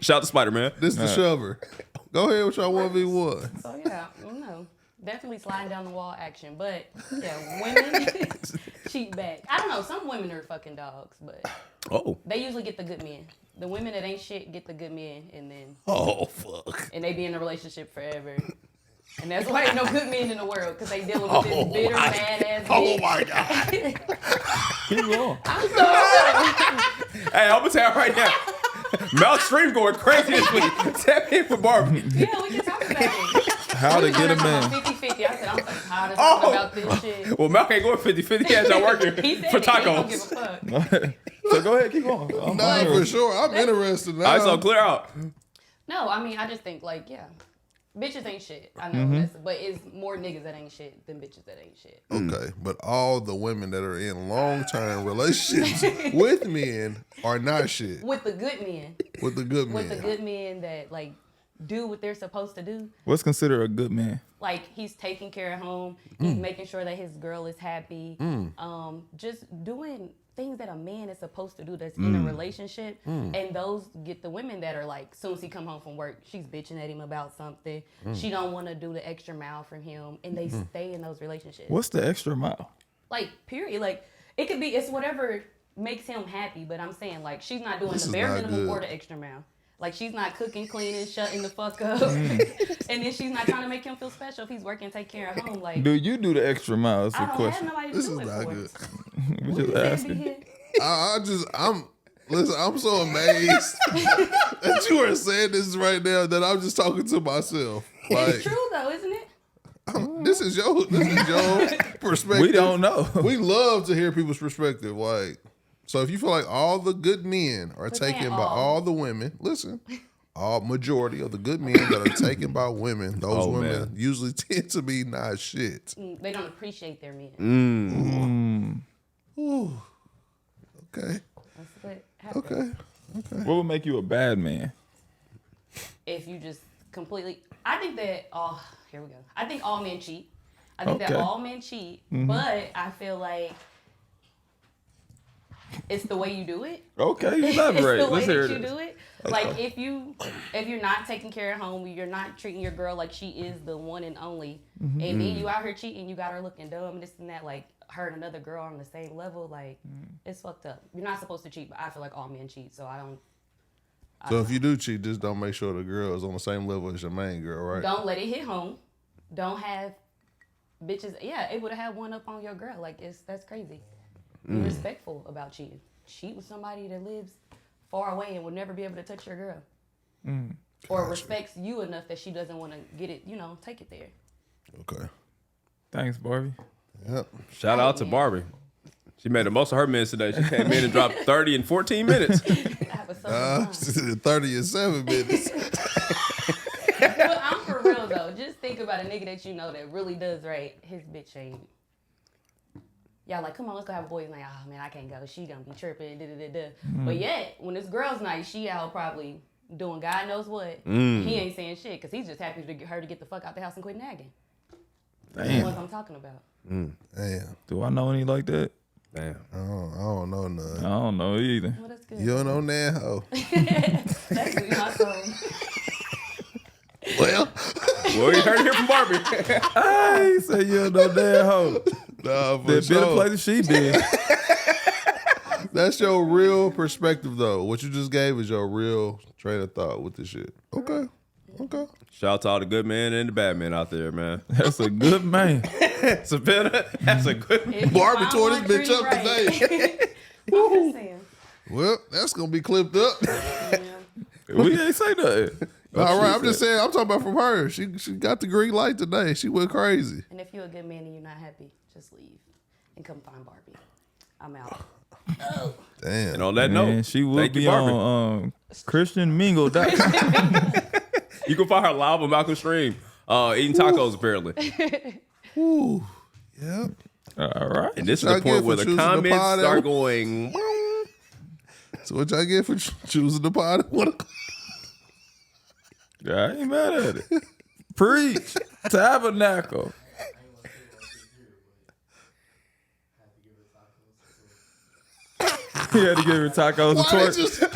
Shout out to Spider-Man. This the shover. Go ahead with your 1v1. So yeah, no, definitely sliding down the wall action. But yeah, women cheat back. I don't know. Some women are fucking dogs, but Oh. they usually get the good men. The women that ain't shit get the good men, and then Oh, fuck. and they be in a relationship forever. And that's why ain't no good men in the world, because they dealing with this bitter, mad ass bitch. my God. Keep going. I'm sorry. Hey, I'm gonna tell you right now. Mouth stream going crazy this week. Tap in for Barbie. Yeah, we can talk about it. How to get a man. 50-50. I said, I'm so tired of talking about this shit. Well, Mal can't go at 50-50. He has y'all working He said for it. He don't give a tacos. fuck. So go ahead, keep going. Nah, for sure. I'm interested now. All right, so clear out. No, I mean, I just think, like, yeah. Bitches ain't shit. I know but it's more niggas that ain't shit than bitches that ain't shit. Okay, but all the women that are in long-term relationships with men are not shit. With the good men. With the good men. With the good men that, like, do what they're supposed to do. What's considered a good man? Like, he's taking care of home. He's making sure that his girl is happy. Just doing things that a man is supposed to do that's in a relationship. And those get the women that are like, soon as he come home from work, she's bitching at him about something. She don't want to do the extra mile from him. And they stay in those relationships. What's the extra mile? Like, period. Like, it could be, it's whatever makes him happy. But I'm saying, like, she's not doing the bare minimum or the extra mile. Like, she's not cooking, cleaning, shutting the fuck up. And then she's not trying to make him feel special if he's working and take care of home. Like, Do you do the extra mile? That's the I don't question. have nobody to This do is it not for. good. We just asking. I'm so amazed that you are saying this right now that I'm just talking to myself. Like, It's true though, isn't it? this is your perspective. We don't know. We love to hear people's perspective. Like, so if you feel like all the good men are taken by all the women, listen, majority of the good men that are taken by women, those women usually tend to be not shit. They don't appreciate their men. Ooh. Okay. That's what happens. Okay. What would make you a bad man? If you just completely, I think that, here we go. I think all men cheat. I think that Okay. all men cheat, but I feel like it's the way you do it. Okay, elaborate. It's the way Let's hear that you this. do it. Like, if you're not taking care of home, you're not treating your girl like she is the one and only, and then you out here cheating, you got her looking dumb, this and that, like her and another girl on the same level, like it's fucked up. You're not supposed to cheat, but I feel like all men cheat, so I don't. So if you do cheat, just don't make sure the girl is on the same level as your main girl, right? Don't let it hit home. Don't have bitches. Yeah, able to have one up on your girl. Like, that's crazy. Be respectful about cheating. Cheat with somebody that lives far away and will never be able to touch your girl. Or respects you enough that she doesn't want to get it, take it there. Okay. Thanks, Barbie. Yep. Shout out to Barbie. She made the most of her minutes today. She came in and dropped 30 in 14 minutes. I have a son. 30 and 7 minutes. But I'm for real though. Just think about a nigga that you know that really does right. His bitch ain't. Y'all like, come on, let's go have a boys' night. Oh man, I can't go. She gonna be tripping. But yet, when it's girls' night, she out probably doing God knows what. He ain't saying shit because he's just happy to get her to get the fuck out the house and quit nagging. That's the ones I'm talking about. Damn. Do I know any like that? Damn. I don't know none. I don't know either. Well, that's good. You don't know that hoe. That's what my soul. Well, You heard it here from Barbie. I ain't say you don't know that hoe. nah, for That better sure. play than she did. That's your real perspective, though. What you just gave is your real train of thought with this shit. Okay. Shout out to all the good men and the bad men out there, man. That's a good man. That's a good man. Barbie tore this bitch up today. I'm just saying. Well, that's gonna be clipped up. We ain't say nothing. All right, I'm just saying. I'm talking about from her. She got the green light today. She went crazy. And if you're a good man and you're not happy, just leave and come find Barbie. I'm out. Damn. And on that Man, note, she will thank be you, Barbie. on ChristianMingle.com. You can find her live on Malcolm Stream, eating tacos apparently. Ooh. Yep. All right. And this is What the y'all point get where for the choosing the comments pod start out? going. So what y'all get for choosing the pod? What? I ain't mad at it. Preach. Tabernacle. He had to give her tacos and Why did twerk. you?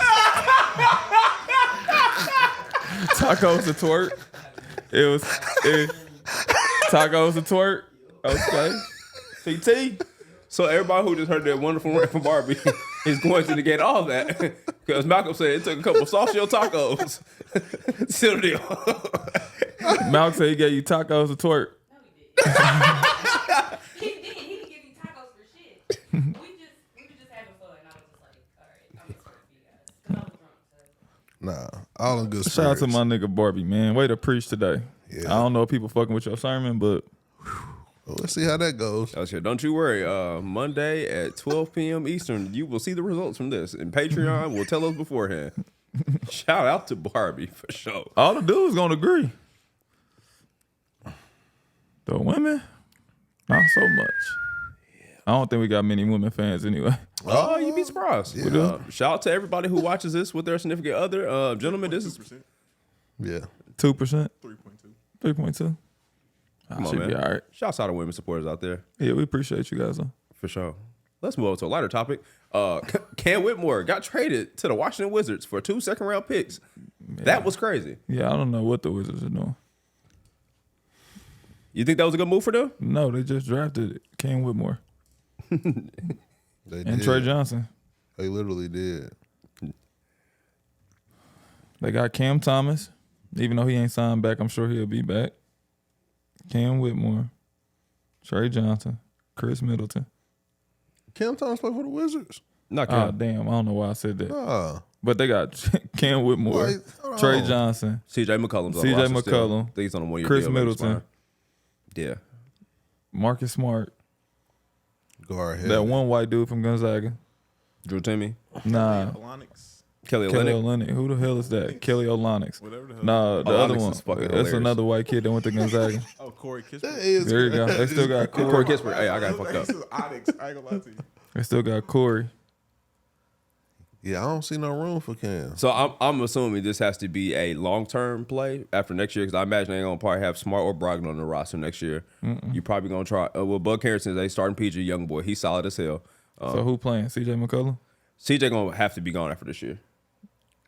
Tacos and twerk. It was tacos and twerk. Okay. CT. So everybody who just heard that wonderful rant from Barbie is going to negate all that because Malcolm said it took a couple of soft shell tacos. Still deal. Malcolm said he gave you tacos and twerk. He did. He didn't give me tacos for shit. We were just having fun. I was just like, all right, I'm just for you guys. Because I was drunk. So. Nah, all in good Shout out spirits. to my nigga Barbie, man. Way to preach today. Yeah. I don't know if people fucking with your sermon, but Well, let's see how that goes. Oh, shit. Don't you worry. Monday at 12 p.m. Eastern, you will see the results from this. And Patreon will tell us beforehand. Shout out to Barbie for sure. All the dudes gonna agree. The women, not so much. I don't think we got many women fans anyway. Oh, you'd be surprised. Yeah. Shout out to everybody who watches this with their significant other. Gentlemen, this is 2%, Yeah. 2%, 3.2. 3.2. Come on, Should man. be all right. Shouts out to women supporters out there. Yeah, we appreciate you guys. Though. For sure. Let's move on to a lighter topic. Cam Whitmore got traded to the Washington Wizards for 2 second-round picks. That was crazy. Yeah, I don't know what the Wizards are doing. You think that was a good move for them? No, they just drafted Cam Whitmore They and did. Trey Johnson. They literally did. They got Cam Thomas. Even though he ain't signed back, I'm sure he'll be back. Cam Whitmore, Trey Johnson, Chris Middleton. Cam Thomas play for the Wizards? Not Oh, Cam. damn. I don't know why I said that. Nah. But they got Cam Whitmore, Wait, hold Trey on. Johnson, CJ McCollum's on the CJ roster still. McCollum, I think he's on a 1-year Chris deal, but he's Middleton. fine. Yeah. Marcus Smart, Guard heavy. that one white dude from Gonzaga. Drew Timmy. Nah, Olonics, Kelly Kelly Olynyk. Olynyk. Who the hell is that? Kelly Olynyk. whatever the hell. Nah, the other Olynyk one. is fucking That's hilarious. another white kid that went to Gonzaga. Oh, Corey That Kispert. is There you go. They still got Corey Corey. Kispert. Hey, I got fucked up. This is Onyx. I ain't gonna lie to you. They still got Corey. Yeah, I don't see no room for Cam. So I'm assuming this has to be a long-term play after next year because I imagine they're going to probably have Smart or Brogdon on the roster next year. You probably going to try. Well, Bud Harrison's a starting PG young boy. He's solid as hell. So who playing? CJ McCollum? CJ going to have to be gone after this year.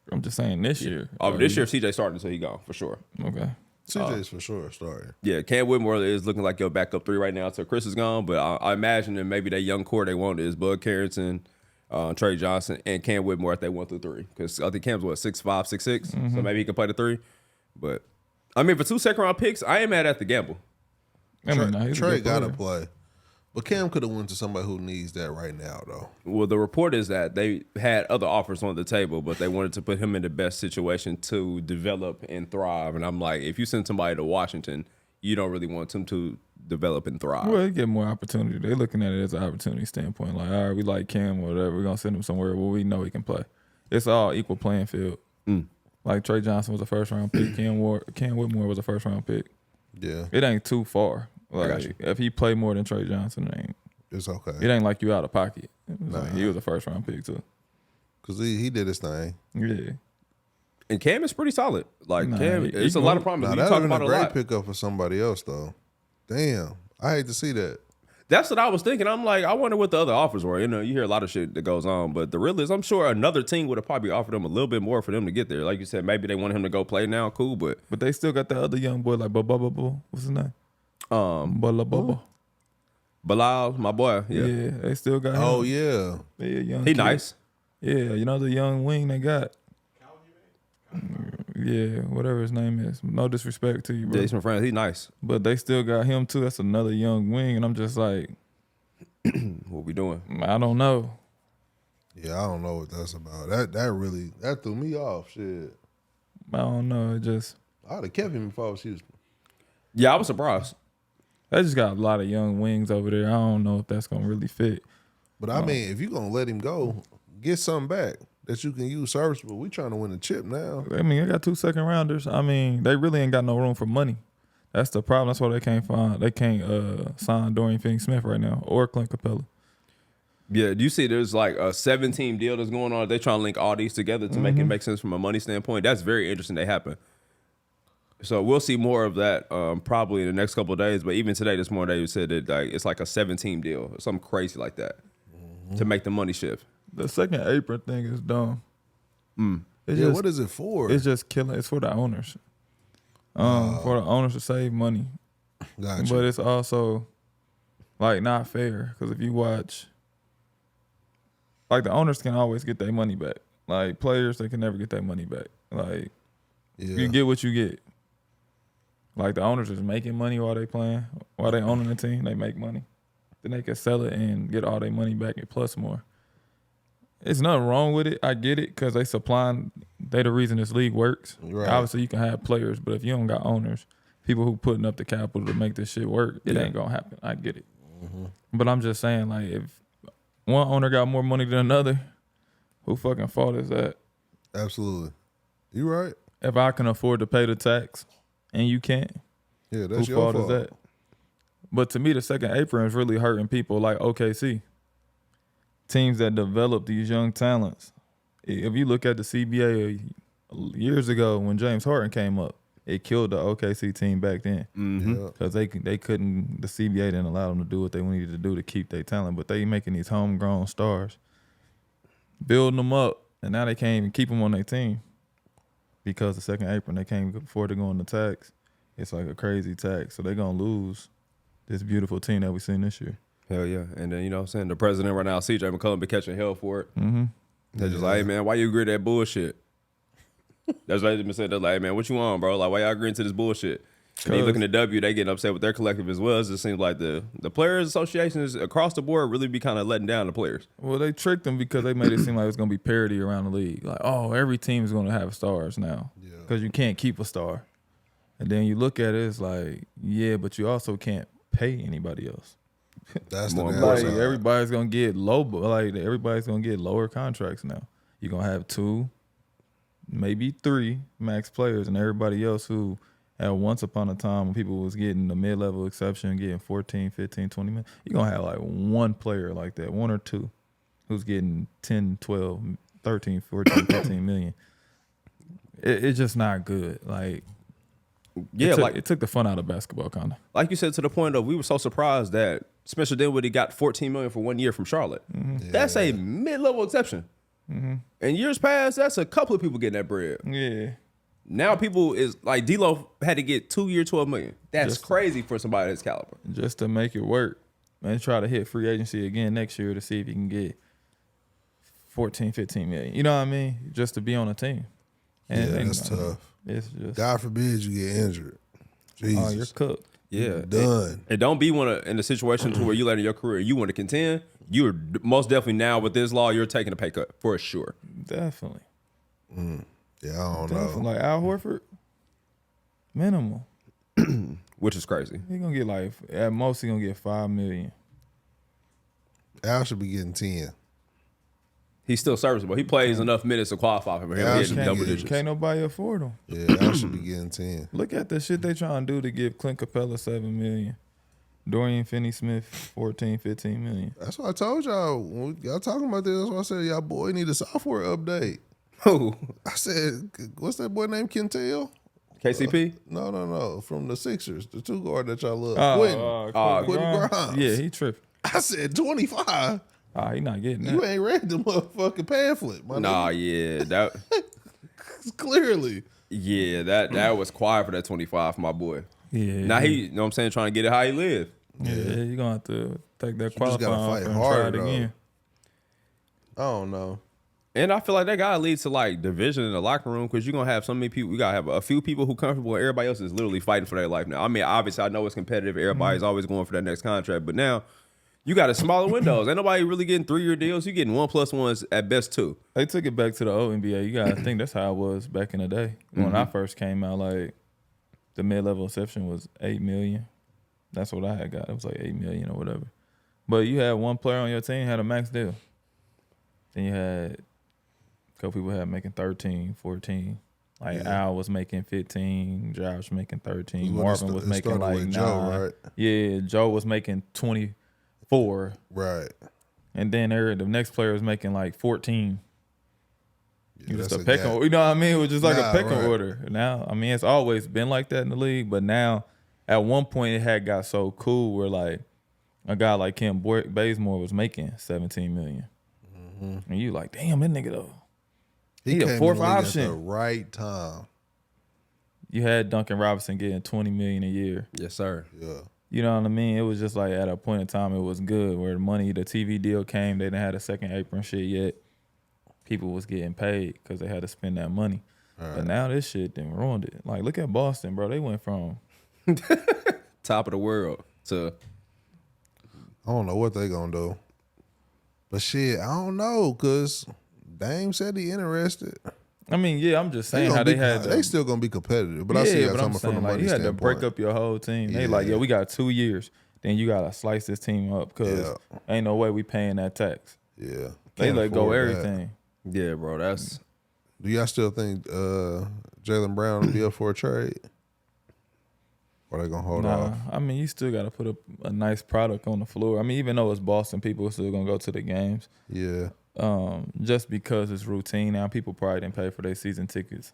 I'm just saying this year. This year, CJ starting, so he gone for sure. Okay. CJ's for sure starting. Yeah, Cam Whitmore is looking like your backup 3 right now until Chris is gone. But I imagine that maybe that young core they want is Bud Harrison, Trey Johnson, and Cam Whitmore if they 1 through 3. Because I think Cam's 6'5", 6'6", so maybe he can play the 3. But I mean, for 2 second-round picks, I ain't mad at the gamble. I mean, nah, he's a Trey good gotta player. play. But Cam could have went to somebody who needs that right now, though. Well, the report is that they had other offers on the table, but they wanted to put him in the best situation to develop and thrive. And I'm like, if you send somebody to Washington, you don't really want him to develop and thrive. Well, he get more opportunity. They're looking at it as an opportunity standpoint. Like, all right, we like Cam or whatever. We're going to send him somewhere where we know he can play. It's all equal playing field. Like, Trey Johnson was a first-round pick. Cam Whitmore was a first-round pick. Yeah, It ain't too far. got Like, you. if he play more than Trey Johnson, it's okay. it ain't like you out of pocket. Like, he was a first-round pick, too. Because he did his thing. Yeah. And Cam is pretty solid. Like, Nah, Cam, he it's a can lot move. of promise. Nah, You that talk would have about been a a great lot. pickup for somebody else, though. Damn. I hate to see that. That's what I was thinking. I'm like, I wonder what the other offers were. You know, you hear a lot of shit that goes on, but the real is, I'm sure another team would have probably offered him a little bit more for them to get there. Like you said, maybe they wanted him to go play now. Cool, but But they still got that other young boy, like, Bubba. What's his name? Bubba. Bilal, my boy, Yeah, they still got him. Oh, yeah. Yeah, young he kid. nice. Yeah, you know the young wing they got. Yeah, whatever his name is. No disrespect to you, bro. Yeah, he's from France. He nice. But they still got him too. That's another young wing, and I'm just like, What we doing? I don't know. Yeah, I don't know what that's about. That threw me off. Shit. I don't know. It just I would have kept him before she was. Yeah, I was surprised. they just got a lot of young wings over there. I don't know if that's gonna really fit. But I mean, if you're going to let him go, get something back that you can use serviceable. We trying to win a chip now. I mean, they got 2 second rounders. I mean, they really ain't got no room for money. That's the problem. That's why they can't sign Dorian Finney-Smith right now or Clint Capella. Yeah, do you see there's like a 7-team deal that's going on? They trying to link all these together to make it make sense from a money standpoint. That's very interesting to happen. So we'll see more of that probably in the next couple of days. But even today, this morning, they said that it's like a 7-team deal or something crazy like that to make the money shift. The second apron thing is dumb. It's Yeah, just, what is it for? It's just killing. It's for the owners. For the owners to save money. Gotcha. But it's also like not fair because if you watch, like the owners can always get their money back. Like players, they can never get their money back. Like yeah. you get what you get. Like the owners is making money while they playing, while they owning the team, they make money. Then they can sell it and get all their money back and plus more. It's nothing wrong with it. I get it because they the reason this league works. Right. Obviously, you can have players, but if you don't got owners, people who putting up the capital to make this shit work, it ain't gonna happen. I get it. But I'm just saying, like, if one owner got more money than another, who fucking fault is that? Absolutely. You right. If I can afford to pay the tax and you can't, Yeah, that's who your fault is that? But to me, the second apron is really hurting people like OKC. Teams that develop these young talents. If you look at the CBA years ago when James Harden came up, it killed the OKC team back then. Because they couldn't, the CBA didn't allow them to do what they needed to do to keep their talent. But they making these homegrown stars, building them up, and now they can't even keep them on their team because the second apron, they can't afford to go on the tax. It's like a crazy tax. So they're going to lose this beautiful team that we seen this year. Hell yeah. And then, you know what I'm saying, the president right now, CJ McCollum, been catching hell for it. They're just like, hey, man, why you agree to that bullshit? That's what they been saying. They're like, hey, man, what you want, bro? Like, why y'all agreeing to this bullshit? And then you looking at W, they getting upset with their collective as well. It just seems like the players' associations across the board really be kind of letting down the players. Well, they tricked them because they made it seem like it's going to be parity around the league. Like, oh, every team is going to have stars now because you can't keep a star. And then you look at it, it's like, yeah, but you also can't pay anybody else. That's the Like, downside. everybody's going to get everybody's going to get lower contracts now. You're going to have 2, maybe 3 max players, and everybody else who at once upon a time when people was getting the mid-level exception, getting 14, 15, 20 million, you're going to have like one player like that, 1 or 2, who's getting 10, 12, 13, 14, 15 million. It's just not good. Like, Yeah, it took the fun out of basketball, kind of. like you said, to the point of we were so surprised that Spencer Dinwiddie got $14 million for 1 year from Charlotte. That's a mid-level exception. In years past, that's a couple of people getting that bread. Yeah. Now people is like D-Lo had to get 2 year, $12 million. That's crazy for somebody that's caliber. Just to make it work and try to hit free agency again next year to see if you can get 14, 15 million. You know what I mean? Just to be on a team. And, That's tough. It's just, God forbid you get injured. Jesus. oh, you're cooked. Yeah, Done. And don't be in a situation to where you later in your career you want to contend. You're most definitely now with this law you're taking a pay cut for sure. Definitely. Yeah, I don't Definitely. know. Like Al Horford, minimal. Which is crazy. He gonna get like, at most he gonna get $5 million. Al should be getting 10. He's still serviceable. He plays enough minutes to qualify for him. Yeah, He's getting double digits. Can't nobody afford him. Yeah, Al should be getting 10. Look at the shit they trying to do to give Clint Capella $7 million. Dorian Finney-Smith 14, 15 million. That's what I told y'all. When y'all talking about this, that's why I said, y'all boy need a software update. Who? I said, what's that boy named Kentel? KCP? No. From the Sixers, the 2 guard that y'all love. Quentin Grimes. Yeah, he tripping. I said 25. He not getting that. You ain't read the motherfucking pamphlet, my Nah, nigga. yeah. That Clearly. yeah, that was quiet for that 25 for my boy. Yeah. Now he, you know what I'm saying, trying to get it how he live. Yeah, you're gonna have to take that just gotta qualifying off fight and harder, try it though. again. I don't know. And I feel like that gotta lead to like division in the locker room because you're gonna have so many people. You gotta have a few people who comfortable. Everybody else is literally fighting for their life now. I mean, obviously, I know it's competitive. Everybody's always going for that next contract, but now you got a smaller windows. Ain't nobody really getting 3-year deals. You getting 1+1s at best 2. They took it back to the old NBA. You gotta think that's how it was back in the day. When I first came out, like the mid-level exception was $8 million. That's what I had got. It was like $8 million or whatever. But you had one player on your team had a max deal. Then you had a couple people had making 13, 14. Like Al was making 15, Josh making 13, Marvin was making like 9. Joe, right? Yeah, Joe was making 24. Right. And then the next player was making like 14. Yeah, Just that's a pecking, gap. you know what I mean? It was just like a pecking right. order. Now, I mean, it's always been like that in the league, but now, at one point, it had got so cool where like a guy like Kim Bazemore was making 17 million, and you like, damn, that nigga though. He a came fourth in the league option. at the right time. You had Duncan Robinson getting 20 million a year. Yes, sir. Yeah. You know what I mean? It was just like at a point in time, it was good where the TV deal came. They didn't have a second apron shit yet. People was getting paid because they had to spend that money. But now this shit done ruined it. Like, look at Boston, bro. They went from Top of the world to I don't know what they gonna do. But shit, I don't know, cause Dame said he interested. I mean, yeah, I'm just saying how they had. They still gonna be competitive, but I yeah, see but I'm something from saying the like money you had to standpoint. break up your whole team. They like, Yeah. we got 2 years. Then you gotta slice this team up because ain't no way we paying that tax. Yeah, They Can't let go afford that. everything. Yeah, bro. That's Do y'all still think Jaylen Brown will be up for a trade? Or they gonna hold off? I mean, you still gotta put a nice product on the floor. I mean, even though it's Boston, people are still gonna go to the games. Yeah. Just because it's routine now, people probably didn't pay for their season tickets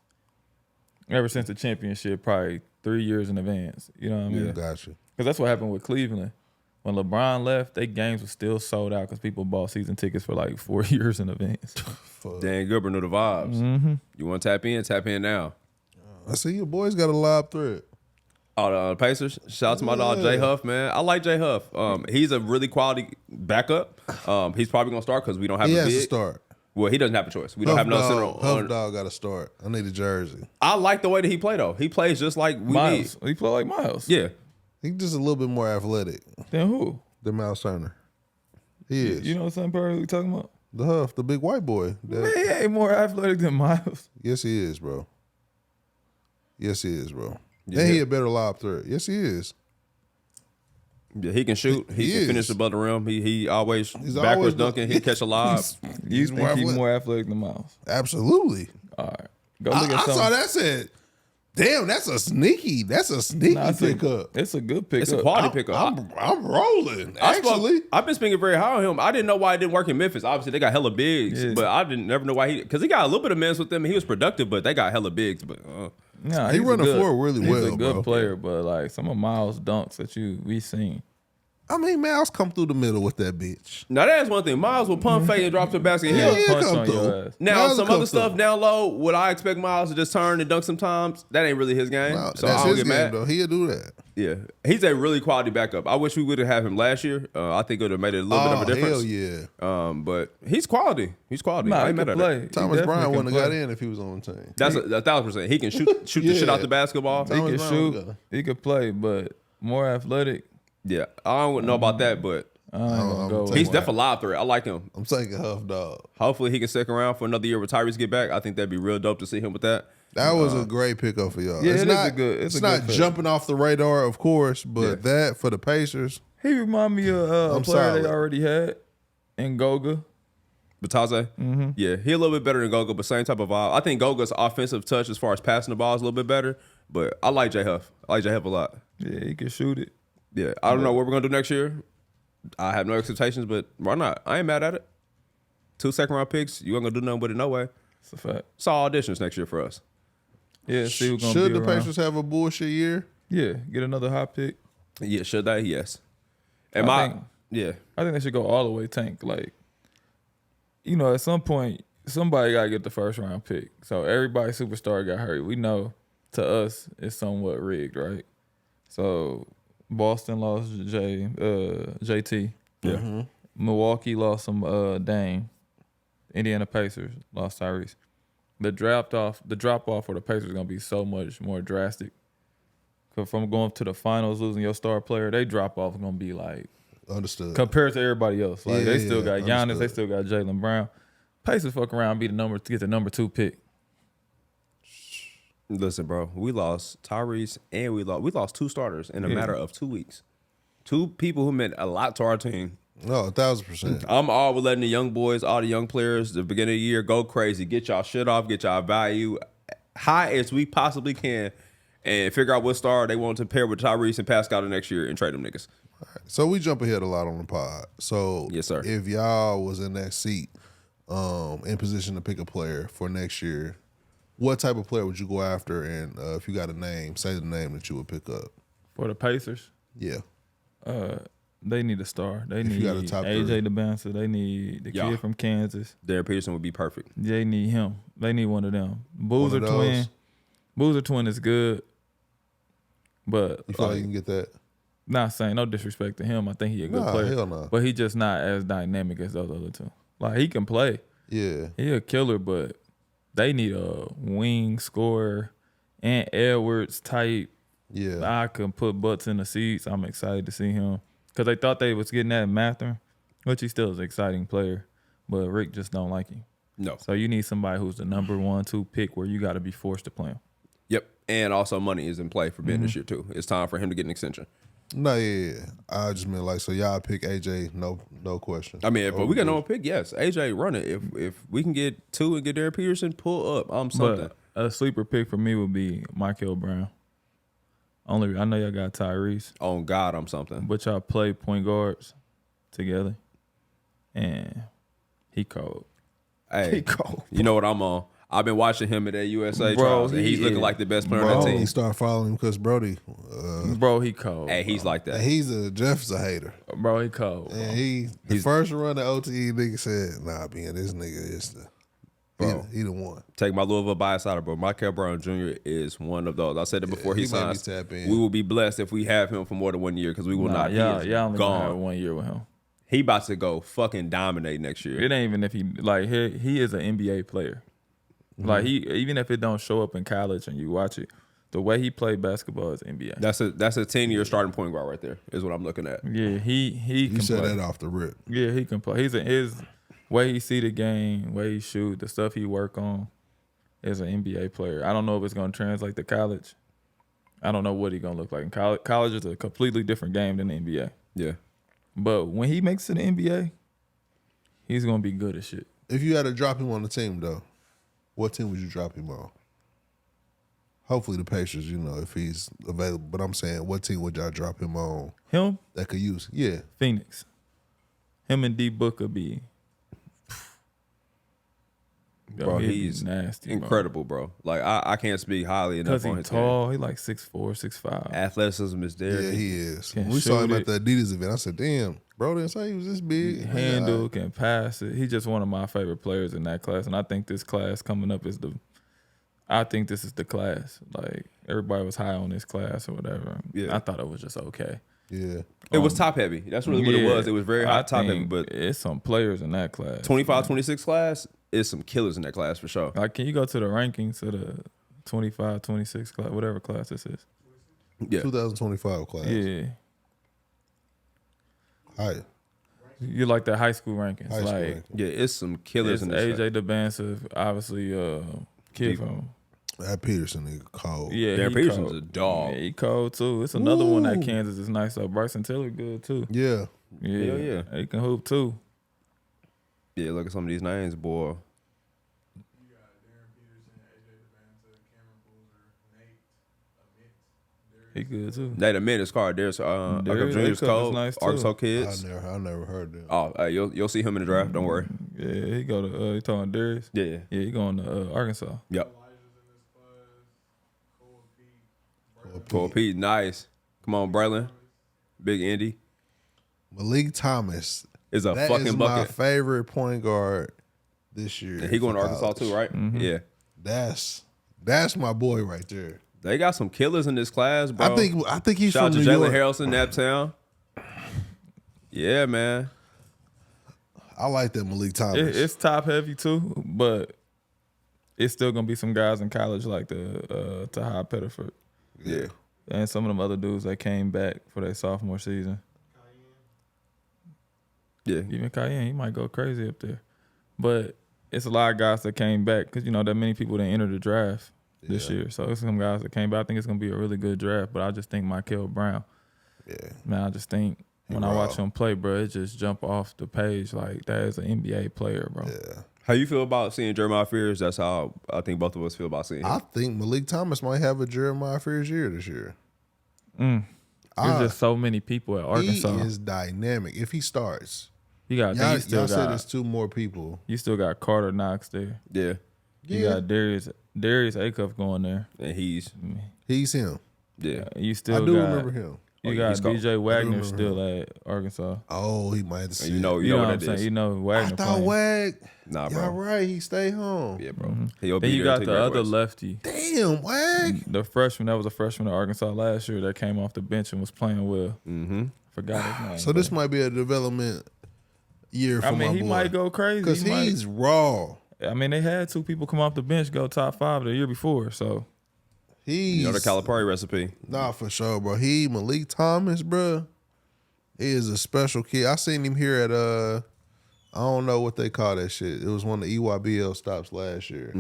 ever since the championship, probably 3 years in advance. You know what I mean? Yeah, gotcha. Because that's what happened with Cleveland. When LeBron left, their games were still sold out because people bought season tickets for like 4 years in advance. Dan Gilbert knew the vibes. Mm-hmm. You want to tap in? Tap in now. I see your boys got a lob thread. Oh, the Pacers. Shout out to my dog Jay Huff, man. I like Jay Huff. He's a really quality backup. He's probably gonna start because we don't have He a has big. to start. Well, he doesn't have a choice. We don't have no center. Huff dog got to start. I need a jersey. I like the way that he played though. He plays just like we Miles. need. He play like Miles. Yeah. He's just a little bit more athletic Then who? than Myles Turner. He is. You know what same person we talking about? The Huff, the big white boy. Man, he ain't more athletic than Miles. Yes, he is, bro. Yes, he is, bro. Yeah. And he a better lob threat. Yes, he is. Yeah, he can shoot. He He can is. finish above the rim. He always He's backwards always dunking. He catch a lob. You He's think more he's athletic. more athletic than Miles? Absolutely. All right. Go look I at saw something. that said, damn, that's a sneaky pickup. It's a good pickup. It's a quality pickup. I'm rolling. I spoke- Actually, I've been speaking very high on him. I didn't know why it didn't work in Memphis. Obviously, they got hella bigs, Yeah. but I didn't never know why because he got a little bit of minutes with them. And he was productive, but they got hella bigs. But Nah, He he's run a the good- floor really he's well, a good bro. player, but like some of Miles' dunks that we seen. I mean, Miles come through the middle with that bitch. now that's one thing. Miles will pump fake and drop to the basket. Yeah, He'll- punch come on through. your ass. Now Miles some will other come stuff through. down low. Would I expect Miles to just turn and dunk sometimes? That ain't really his game. No, so I that's don't his get game, mad. though. He'll do that. Yeah, he's a really quality backup. I wish we would have had him last year. I think it would have made it a little bit of a difference. Hell yeah. But he's quality. He's quality. Nah, I he ain't can mad at play. it. He Thomas definitely Bryant can wouldn't have got play. in if he was on the team. That's 1,000%. He can shoot the shit Yeah. out the basketball. He Thomas can Brown shoot. would go. He could play, but more athletic. Yeah, I don't know about that, but I ain't gonna I'm go. taking with he's it. definitely a live threat. I like him. I'm taking Huff dog. Hopefully he can stick around for another year with Tyrese get back. I think that'd be real dope to see him with that. That was a great pickup for y'all. Yeah, it's it is not a good- it's a not good pick. jumping off the radar, of course, but Yeah. that for the Pacers. He remind me of a I'm player solid. they already had in Goga. Bataze, yeah, he a little bit better than Goga, but same type of vibe. I think Goga's offensive touch as far as passing the ball is a little bit better, but I like J Huff. I like J Huff a lot. Yeah, he can shoot it. Yeah, I don't know what we're gonna do next year. I have no expectations, but why not? I ain't mad at it. 2 second-round picks, you ain't gonna do nothing with it no way. It's a fact. It's all auditions next year for us. Yeah, see who's gonna Should be the around. Pacers have a bullshit year? Yeah, get another hot pick. Yeah, should they? Yes. And I my think- yeah, I think they should go all the way tank. Like, you know, at some point, somebody got to get the first round pick. So everybody superstar got hurt. We know to us it's somewhat rigged, right? So Boston lost JT. yeah. Milwaukee lost some Dame. Indiana Pacers lost Tyrese. The drop off for the Pacers is gonna be so much more drastic. Cause from going to the finals, losing your star player, they drop off is gonna be like Understood. compared to everybody else. Like they still got Giannis, understood. they still got Jaylen Brown. Pacers fuck around, be to get the number 2 pick. Listen, bro, we lost Tyrese and we lost 2 starters in a Yeah. matter of 2 weeks. 2 people who meant a lot to our team. No, 1,000%. I'm all with letting the young boys, all the young players, the beginning of the year, go crazy, get y'all shit off, get y'all value high as we possibly can, and figure out what star they want to pair with Tyrese and Pascal the next year and trade them niggas. So we jump ahead a lot on the pod. So Yes, sir. if y'all was in that seat, in position to pick a player for next year, what type of player would you go after? And if you got a name, say the name that you would pick up. For the Pacers, Yeah. they need a star. They If you need got a top AJ three. DeBancer. They need the Yeah. kid from Kansas. Derrick Peterson would be perfect. They need him. They need one of them. One Boozer of twin. those. Boozer twin is good, but You feel like like, you can get that? not saying no disrespect to him. I think he a good Nah, player, hell no. but he just not as dynamic as those other two. Like he can play. Yeah. He a killer, but they need a wing scorer and Edwards type. Yeah. I can put butts in the seats. I'm excited to see him because they thought they was getting that Mather, which he still is an exciting player, but Rick just don't like him. No. So you need somebody who's the number 1, 2 pick where you got to be forced to play him. Yep. And also money is in play for Ben this year too. It's time for him to get an extension. No, yeah. I just meant like, so y'all pick AJ, no question. I mean, if we got no pick, yes. AJ, run it. If we can get 2 and get Derrick Peterson, pull up. I'm something. But a sleeper pick for me would be Mikel Brown. I know y'all got Tyrese. On God, I'm something. But y'all play point guards together. And he cold. Hey, He cold. you know what I'm on? I've been watching him at that USA Bro, trials, and he he's looking is. like the best player Bro, on that he team. started following him because Brody, Bro, he cold. Hey, he's like that. Jeff's a hater. Bro, he cold. And the first run of OTE, nigga said, nah, Ben, this nigga is the, Bro. he the one. Take my Louisville bias out of it, bro. Mikel Brown Jr. is one of those. I said it before he he made me signs. tap in. We will be blessed if we have him for more than 1 year because we will not. Y'all He is only gonna have gone. 1 year with him. He about to go fucking dominate next year. It ain't even if he is an NBA player. Like even if it don't show up in college and you watch it, the way he played basketball is NBA. That's a 10-year starting point guard right there. Is what I'm looking at. Yeah, he You can said play. that off the rip. Yeah, he can play. His way he see the game, way he shoot, the stuff he work on, is an NBA player. I don't know if it's gonna translate to college. I don't know what he's gonna look like in college. College is a completely different game than the NBA. Yeah. But when he makes it to the NBA, he's gonna be good as shit. If you had to drop him on the team, though, what team would you drop him on? Hopefully the Pacers, if he's available. But I'm saying, what team would y'all drop him on Him, that could use? Yeah. Phoenix. Him and D Book could be. Bro, he'd be he's nasty, incredible, bro. Like I can't speak highly enough Because on he's his tall. He like 6'4", 6'5". athleticism is there. Yeah, he is. Can When we saw him shoot at the Adidas event, I said, damn, bro didn't say he was this big. Handle, can pass it. He's just one of my favorite players in that class, and I think this class coming up is I think this is the class. Like everybody was high on this class or whatever. Yeah. I thought it was just okay. Yeah. It was top heavy. That's really what it was. It was very hot top heavy, but it's some players in that class. 25, 26 class is some killers in that class for sure. Like, can you go to the rankings of the 25, 26 class, whatever class this is? Yeah. 2025 class. Yeah. Hi. You like the high school rankings. High school like, ranking. Yeah, it's some killers it's in this class. AJ DeBanza, obviously, kid from. That Peterson nigga cold. Yeah, Derrick he Peterson's cold. a dog. Yeah, he cold too. It's another one at Ooh. Kansas is nice though. Bryson Tiller good too. Yeah. Yeah, Hell yeah. He can hoop too. Yeah, look at some of these names, boy. You got Darren Peterson, AJ DeBanza, Cameron Boozer, Nate, Amit, He good too. Nate a minute is called. There's Darius Junior's Acuff is cold. nice, too. Arkansas I kids. never heard them. Oh, you'll see him in the draft. Don't worry. Yeah, he go to he talking Darius. Yeah. Yeah, he going to Arkansas. Yep. Elijah's in this class, Cole Pete, Cole Pete, nice. Come on, Braylon. Big Indy Malik Thomas. is a That fucking is my bucket. favorite point guard this year. And he going to for Arkansas college. too, right? Mm-hmm. Yeah. That's my boy right there. They got some killers in this class, bro. I think he's Shout out from to New Jalen York. Harrelson, Naptown. Yeah, man. I like that Malik Thomas. It's top heavy too, but it's still gonna be some guys in college like the Tahai Pettiford Yeah. and some of them other dudes that came back for their sophomore season. Yeah. Even Cayenne, he might go crazy up there. But it's a lot of guys that came back because, that many people didn't enter the draft this year. So it's some guys that came back. I think it's going to be a really good draft. But I just think Mikel Brown, man, I just think when I watch him play, bro, it just jump off the page like that is an NBA player, bro. Yeah. How you feel about seeing Jeremiah Fears? That's how I think both of us feel about seeing him. I think Malik Thomas might have a Jeremiah Fears year this year. There's just so many people at Arkansas. He is dynamic. If he starts, You got y'all, you still y'all said got there's two more people. you still got Carter Knox there. Yeah. You got Darius Acuff going there. And he's He's him. yeah. You I still do got remember him. you Oh, got he's cold. BJ Wagner remember still at Arkansas. Oh, he might have to see. You know You know what what I'm that saying? is. You know I Wagner thought playing. Wag. Nah, bro. Y'all right. He stayed home. Yeah, bro. He'll Then be you there got until the he other graduates. lefty. Damn, Wag. The freshman that was a freshman at Arkansas last year that came off the bench and was playing well. Mm-hmm. Forgot his name. So this might be a development year for I mean, my he boy. might go crazy. because He might- he's raw. I mean, they had two people come off the bench go top 5 the year before. So He's You know the Calipari recipe. Nah, for sure, bro. Malik Thomas, bro. He is a special kid. I seen him here at I don't know what they call that shit. It was one of the EYBL stops last year.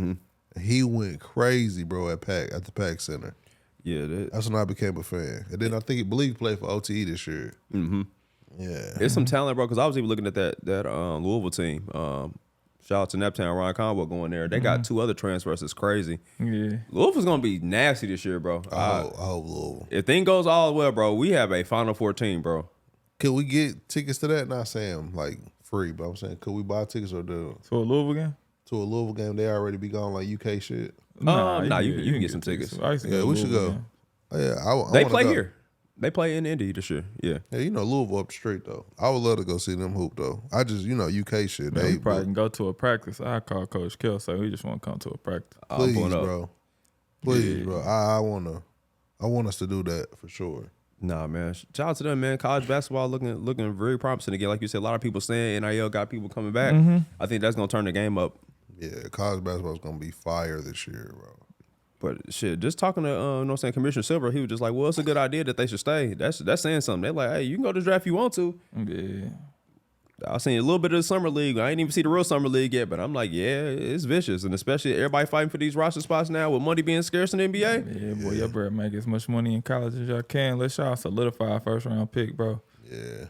He went crazy, bro, at the Pack Center. Yeah, That's when I became a fan. And then I think he played for OTE this year. Yeah. There's some talent, bro. Because I was even looking at that Louisville team. Shout out to Naptown, Ryan Conwell going there. They got 2 other transfers. It's crazy. Yeah. Louisville's gonna be nasty this year, bro. I hope Louisville. If thing goes all well, bro, we have a Final 14, bro. Could we get tickets to that? Not saying like free, but I'm saying could we buy tickets or So a Louisville game? to a Louisville game? They already be going like UK shit. Nah, you can get some tickets. I used to Yeah, to we should Louisville go. game. Oh, yeah, I They wanna play go. here. They play in Indy this year. Yeah. Yeah, you know Louisville up the street though. I would love to go see them hoop though. I just UK shit. Man, They we probably can go to a practice. I call Coach Kell, say we just want to come to a practice. please, pulling up. bro. Please, bro. I want us to do that for sure. Nah, man. Shout out to them, man. College basketball looking very promising again. Like you said, a lot of people saying NIL got people coming back. I think that's gonna turn the game up. Yeah, college basketball is gonna be fire this year, bro. But shit, just talking to you know what I'm saying, Commissioner Silver, he was just like, well, it's a good idea that they should stay. That's saying something. They're like, hey, you can go to the draft if you want to. Yeah. I seen a little bit of the summer league. I ain't even see the real summer league yet, but I'm like, yeah, it's vicious, and especially everybody fighting for these roster spots now with money being scarce in the NBA. Yeah, boy, y'all better make as much money in college as y'all can. Let y'all solidify a first round pick, bro. Yeah.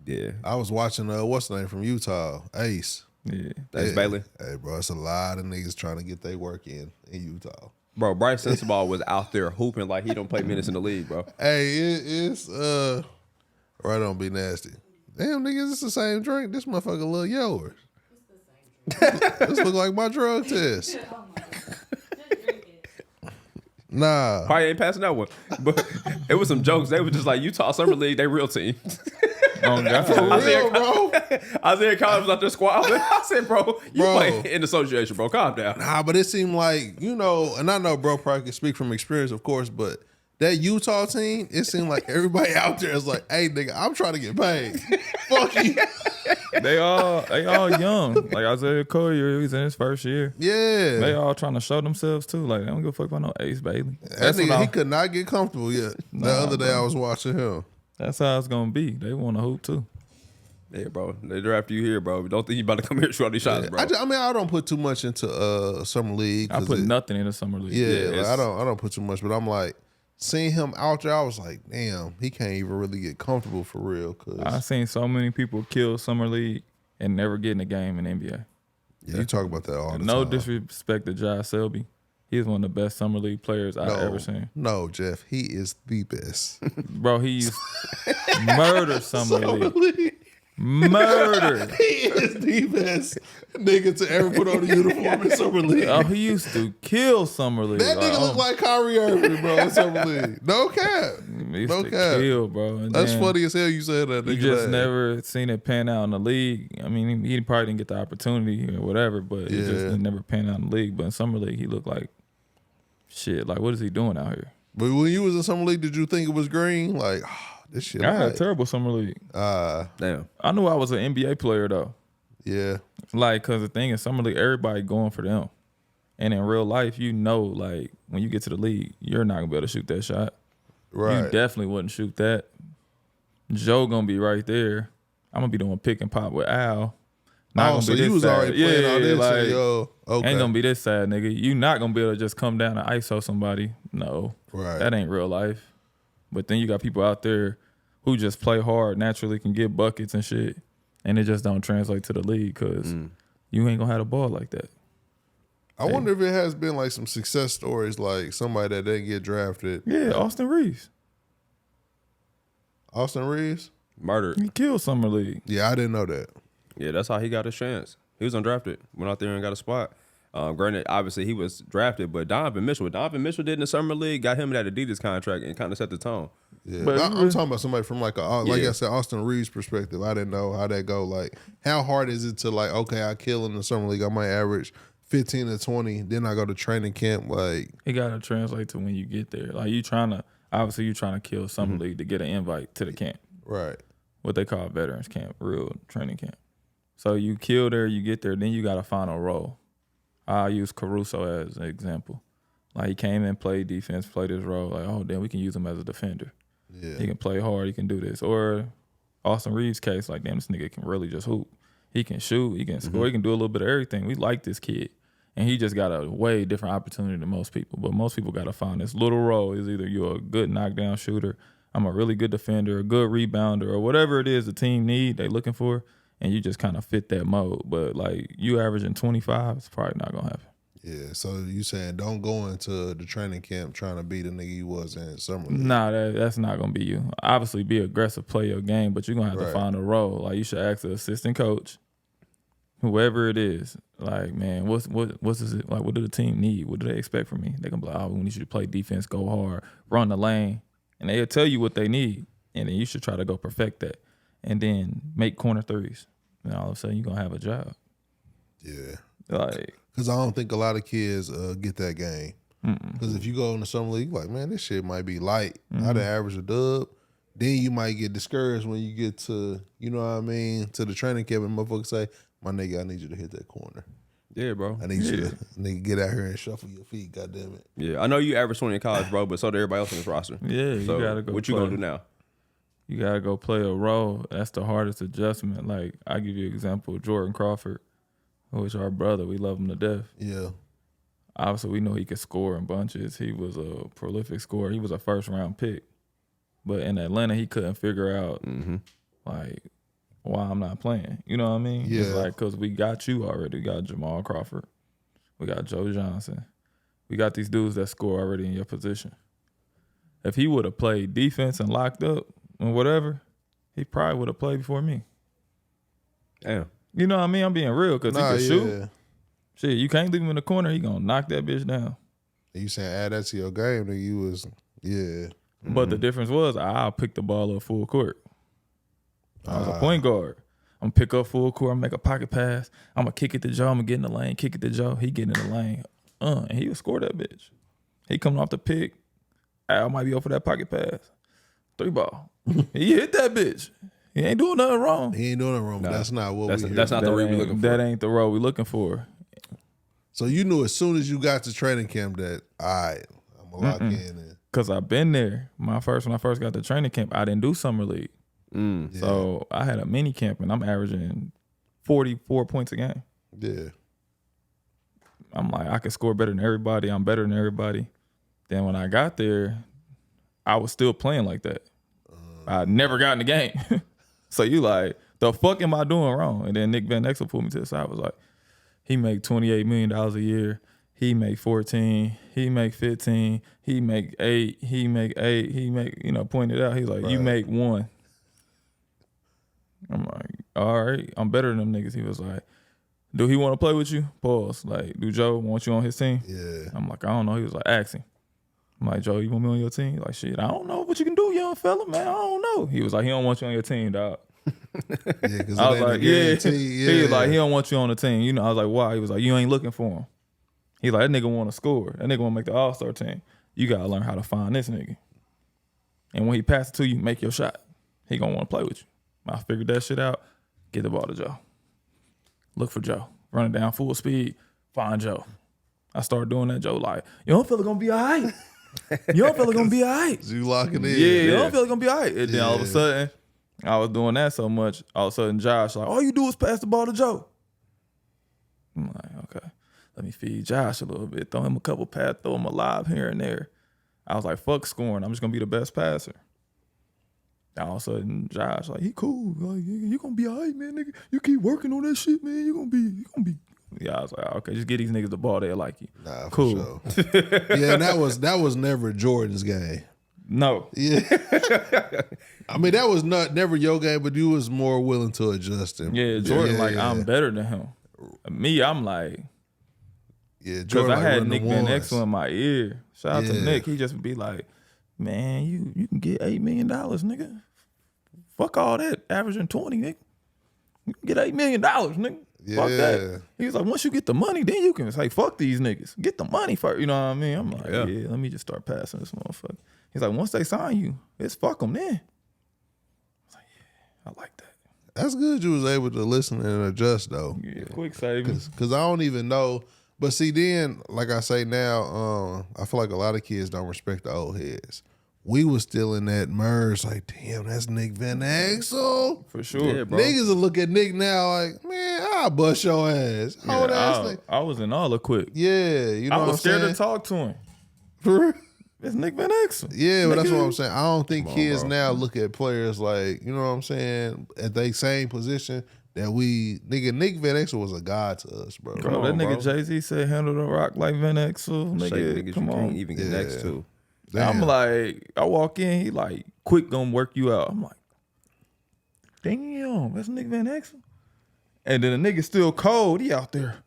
Yeah, I was watching what's the name from Utah? Ace. Yeah. that's Yeah. Bailey. Hey, bro, it's a lot of niggas trying to get their work in Utah. Bro, Bryce Sensabaugh was out there hooping like he don't play minutes in the league, bro. Hey, it's right on be nasty. Damn, niggas, it's the same drink. This motherfucker a little yours. This look like my drug test. Nah. Probably ain't passing that one, but it was some jokes. They were just like Utah Summer League, they real team. Oh, God. Real, bro. Isaiah Collins was out there squabbling. I said, bro, you Bro. play in association, bro. Calm down. Nah, but it seemed like, and I know bro probably can speak from experience, of course, but that Utah team, it seemed like everybody out there is like, hey, nigga, I'm trying to get paid. Fuck you. They all young. Like Isaiah Collier, he's in his first year. Yeah. They all trying to show themselves too. Like they don't give a fuck about no Ace Bailey. That nigga, he could not get comfortable yet. The other day I was watching him. That's how it's gonna be. They want to hoop too. Yeah, bro. They draft you here, bro. Don't think you about to come here and shoot all these shots, bro. I don't put too much into summer league. I put nothing in the summer league. Yeah, like, I don't put too much, but I'm like, seeing him out there, I was like, damn, he can't even really get comfortable for real. Cause I seen so many people kill summer league and never get in a game in NBA. yeah, you talk about that all the time. No disrespect to Josh Selby. He's one of the best summer league players I've ever seen. No, Jeff, he is the best. Bro, he used murder summer league. Murder. He is the best nigga to ever put on a uniform in summer league. Oh, he used to kill summer league. That nigga look like Kyrie Irving, bro, in summer league. No cap. He used No to cap. kill, bro. And That's then funny as hell you said that. You nigga just that. never seen it pan out in the league. I mean, he probably didn't get the opportunity or whatever, but it just never pan out in the league. But in summer league, he looked like shit. Like, what is he doing out here? But when you was in summer league, did you think it was green? Like, this shit. I had a like, terrible summer league. Damn. I knew I was an NBA player though. yeah. Like, cause the thing is, summer league, everybody going for them, and in real life, like when you get to the league, you're not gonna be able to shoot that shot. Right. You definitely wouldn't shoot that. Joe gonna be right there. I'm gonna be doing pick and pop with Al. Not gonna so be this you was side. already playing all this. like, Yo, okay. ain't gonna be this side, nigga. You not gonna be able to just come down and ISO somebody. No, Right. that ain't real life. But then you got people out there who just play hard, naturally can get buckets and shit, and it just don't translate to the league because you ain't gonna have the ball like that. I wonder if it has been like some success stories, like somebody that didn't get drafted. Yeah, Austin Reeves. Austin Reeves? Murdered. He killed summer league. Yeah, I didn't know that. Yeah, that's how he got his chance. He was undrafted. Went out there and got a spot. Granted, obviously he was drafted, but Donovan Mitchell did in the summer league, got him that Adidas contract and kind of set the tone. Yeah, But I'm talking about somebody from like I Yeah. said, Austin Reeves' perspective. I didn't know how that go. Like, how hard is it to like, okay, I kill in the summer league, I might average 15 to 20, then I go to training camp. Like, It gotta translate to when you get there. Like you trying to kill summer league to get an invite to the camp. right, What they call veterans camp, real training camp. So you kill there, you get there, then you got to find a role. I'll use Caruso as an example. Like he came in, played defense, played his role. Like, oh, then we can use him as a defender. yeah, He can play hard, he can do this. Or Austin Reeves' case, like, damn, this nigga can really just hoop. He can shoot. He can score. He can do a little bit of everything. We like this kid. And he just got a way different opportunity than most people. But most people got to find this little role. Is either you're a good knockdown shooter, I'm a really good defender, a good rebounder, or whatever it is the team need, they looking for, and you just kind of fit that mode. But, like, you averaging 25, it's probably not going to happen. Yeah, so you saying don't go into the training camp trying to be the nigga you was in summer league. Nah, that's not going to be you. Obviously, be aggressive, play your game, but you're going to have to find a role. Like, you should ask the assistant coach, whoever it is, like, man, what's it like? What do the team need? What do they expect from me? They can be like, oh, we need you to play defense, go hard, run the lane, and they'll tell you what they need, and then you should try to go perfect that, and then make corner threes, and all of a sudden you're gonna have a job. Yeah, like, because I don't think a lot of kids get that game. Because if you go in the summer league, like, man, this shit might be light. I done average a dub. Then you might get discouraged when you get to, you know what I mean, to the training camp and motherfuckers say, my nigga, I need you to hit that corner. Yeah, bro. I need you to nigga get out here and shuffle your feet, goddamn it. Yeah, I know you average 20 in college, bro, but so did everybody else in this roster. Yeah, you so gotta go. What you gonna do now? You gotta go play a role. That's the hardest adjustment. Like, I give you an example, Jordan Crawford, who is our brother. We love him to death. Yeah. Obviously, we know he could score in bunches. He was a prolific scorer. He was a first-round pick. But in Atlanta, he couldn't figure out, like, why I'm not playing. You know what I mean? Yeah. It's like, because we got you already. We got Jamal Crawford. We got Joe Johnson. We got these dudes that score already in your position. If he would have played defense and locked up and whatever, he probably would have played before me. Damn. You know what I mean? I'm being real, because he can shoot. Yeah. Shit, you can't leave him in the corner. He going to knock that bitch down. You saying add that to your game, nigga, you was, yeah. But the difference was I'll pick the ball up full court. I was a point guard. I'm going to pick up full court. I'm going to make a pocket pass. I'm going to kick it to Joe. I'm going to get in the lane, kick it to Joe. He get in the lane. And he would score that bitch. He coming off the pick. Al might be over that pocket pass. 3 ball. He hit that bitch. He ain't doing nothing wrong. He ain't doing nothing wrong, but that's not what we That's not the role we looking for. That ain't the role we looking for. So you knew as soon as you got to training camp that, all right, I'm going to lock in. And, Because I've been there. When I first got to training camp, I didn't do summer league. So I had a mini camp, and I'm averaging 44 points a game. Yeah. I'm like, I can score better than everybody. I'm better than everybody. Then when I got there, I was still playing like that. I never got in the game. So you like, the fuck am I doing wrong? And then Nick Van Exel pulled me to the side. Was like, he make $28 million a year. He make 14. He make 15. He make 8. He make 8. He make, pointed out. He's like, you make 1. I'm like, all right, I'm better than them niggas. He was like, do he want to play with you? Pause. Like, do Joe want you on his team? Yeah. I'm like, I don't know. He was like, ask him. I'm like, Joe, you want me on your team? He's like, shit, I don't know what you can do, young fella, man. I don't know. He was like, he don't want you on your team, dog. Yeah, because I was like, yeah. Yeah. He was like, he don't want you on the team. I was like, why? He was like, you ain't looking for him. He's like, that nigga want to score. That nigga want to make the All-Star team. You got to learn how to find this nigga. And when he passes it to you, make your shot. He going to want to play with you. I figured that shit out. Get the ball to Joe. Look for Joe. Run it down full speed. Find Joe. I started doing that. Joe like, young fella going to be all right. Young fella going to be all right. You locking in. Yeah, young fella going to be all right. And then all of a sudden, I was doing that so much, all of a sudden Josh like, all you do is pass the ball to Joe. I'm like, okay. Let me feed Josh a little bit. Throw him a couple passes, throw him a lob here and there. I was like, fuck scoring. I'm just going to be the best passer. And all of a sudden, Josh like, he cool. Like, you going to be all right, man, nigga. You keep working on that shit, man. You going to be. Yeah, I was like, okay, just get these niggas the ball. They'll like you. Nah, cool. For sure. Yeah, that was never Jordan's game. No. Yeah. I mean, that was never your game, but you was more willing to adjust him. Yeah, Jordan, I'm better than him. Me, I'm like, yeah, because Jordan I had like Nick Van Exel in my ear. Shout out to Yeah. Nick. He just would be like, man, you can get $8 million, nigga. Fuck all that. Averaging 20, nigga. You can get $8 million, nigga. Fuck that. He was like, once you get the money, then you can say, fuck these niggas. Get the money first. You know what I mean? I'm like, yeah, let me just start passing this motherfucker. He's like, once they sign you, it's fuck them then. I was like, yeah, I like that. That's good you was able to listen and adjust, though. Yeah, quick savings. Because I don't even know. But see, then, like I say now, I feel like a lot of kids don't respect the old heads. we was still in that merge. Like, damn, that's Nick Van Exel. For sure. Yeah, bro. Niggas will look at Nick now like, man, I'll bust your ass. Yeah, Old ass nigga. I was in all the quick. Yeah, you know I what I'm was scared saying? to talk to him. For real? It's Nick Van Exel. Yeah, but that's Nigga. what I'm saying. I don't think kids bro. now look at players like, you know what I'm saying, at they same position that Nick Van Exel was a god to us, bro. Bro, Come that on, nigga bro. Jay-Z said handle the rock like Van Exel. Shake Nigga, niggas come you on. can't even get next to. Damn. I'm like, I walk in, he like, quick gonna work you out. I'm like, damn, that's Nick Van Exel. And then the nigga still cold. He out there.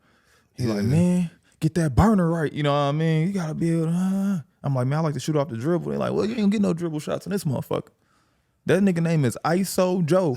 He like, man, get that burner right. You know what I mean? You gotta be able to. I'm like, man, I like to shoot off the dribble. They like, well, you ain't gonna get no dribble shots on this motherfucker. That nigga name is ISO Joe.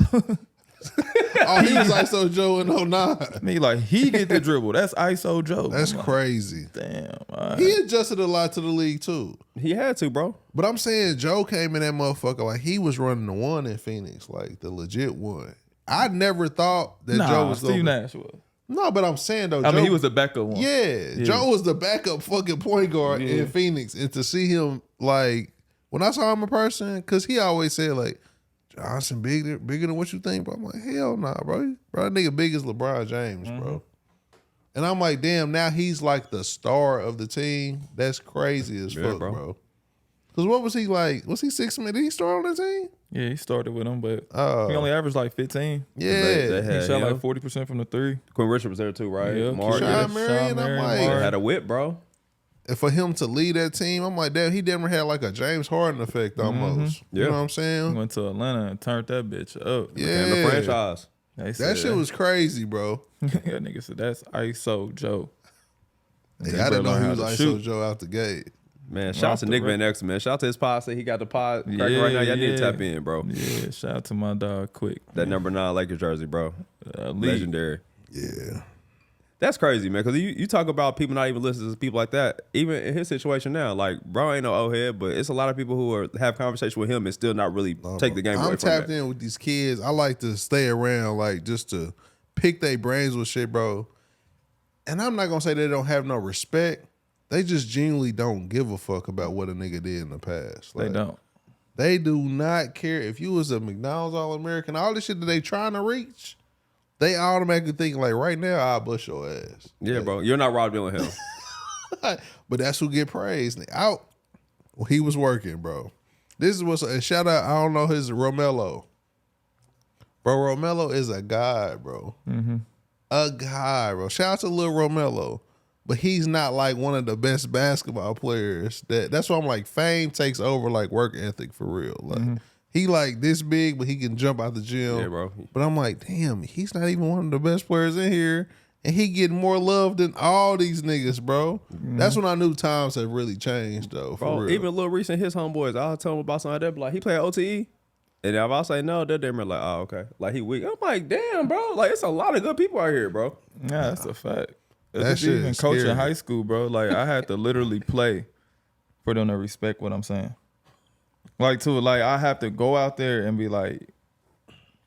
Oh, he was ISO Joe in 09. Me like, he get the dribble. That's ISO Joe. That's I'm like, crazy. damn. All right. He adjusted a lot to the league too. He had to, bro. But I'm saying Joe came in that motherfucker like he was running the one in Phoenix, like the legit one. I never thought that Joe was Steve gonna. Nash was. No, but I'm saying though, I Joe, mean, he was the backup one. Yeah, Joe was the backup fucking point guard in Phoenix, and to see him like when I saw him in person, because he always said like Johnson bigger than what you think, but I'm like hell nah, bro. Bro, that nigga big as LeBron James, bro. And I'm like, damn, now he's like the star of the team. That's crazy as fuck, bro. Because what was he like? Was he 6 man? Did he start on the team? Yeah, he started with him, but he only averaged like 15. Yeah. They He had shot him. like 40% from the three. Quinn Richard was there too, right? Yeah, Mark, Sean yeah. Marion, I'm like, Had a whip, bro. and for him to lead that team, I'm like, damn, he never had like a James Harden effect almost. You Yeah. know what I'm He saying? went to Atlanta and turned that bitch up. Yeah. And the franchise. They That shit was crazy, bro. that nigga said, that's ISO Joe. Yeah, I didn't know he was learned how to ISO shout. Joe out the gate. Man, shout out to the Nick rip. Van Exel, man. Shout out to his pod. Say he got the pod cracking right now. Y'all need to tap in, bro. Yeah, shout out to my dog Quick. That number 9 Lakers jersey, bro. Lead. Legendary. Yeah. That's crazy, man. Because you talk about people not even listening to people like that. Even in his situation now, like, bro ain't no old head, but it's a lot of people who have conversation with him and still not really take the game away I'm from tapped that. in with these kids. I like to stay around, like just to pick their brains with shit, bro. And I'm not gonna say they don't have no respect. They just genuinely don't give a fuck about what a nigga did in the past. They Like, don't. They do not care if you was a McDonald's All-American, all this shit that they trying to reach. They automatically think like, right now, I'll bust your ass. Yeah, bro. You're not Rob Dylan Hill. But that's who get praised. Out, well, he was working, bro. This is what's a shout out. I don't know his Romello. Bro, Romello is a guy, bro. A guy, bro. Shout out to Lil Romello. But he's not like one of the best basketball players. That's why I'm like, fame takes over like work ethic for real. Like he like this big, but he can jump out the gym. Yeah, bro. But I'm like, damn, he's not even one of the best players in here. And he getting more love than all these niggas, bro. That's when I knew times have really changed, though. For Bro, real. even a little recent, his homeboys, I'll tell him about something like that. But like, he played OTE. And if I say no, they're like, oh, okay. Like, he weak. I'm like, damn, bro. Like, it's a lot of good people out here, bro. Yeah, that's a fact. That That's shit even is coaching scary. high school, bro. Like I had to literally play for them to respect what I'm saying. Like I have to go out there and be like,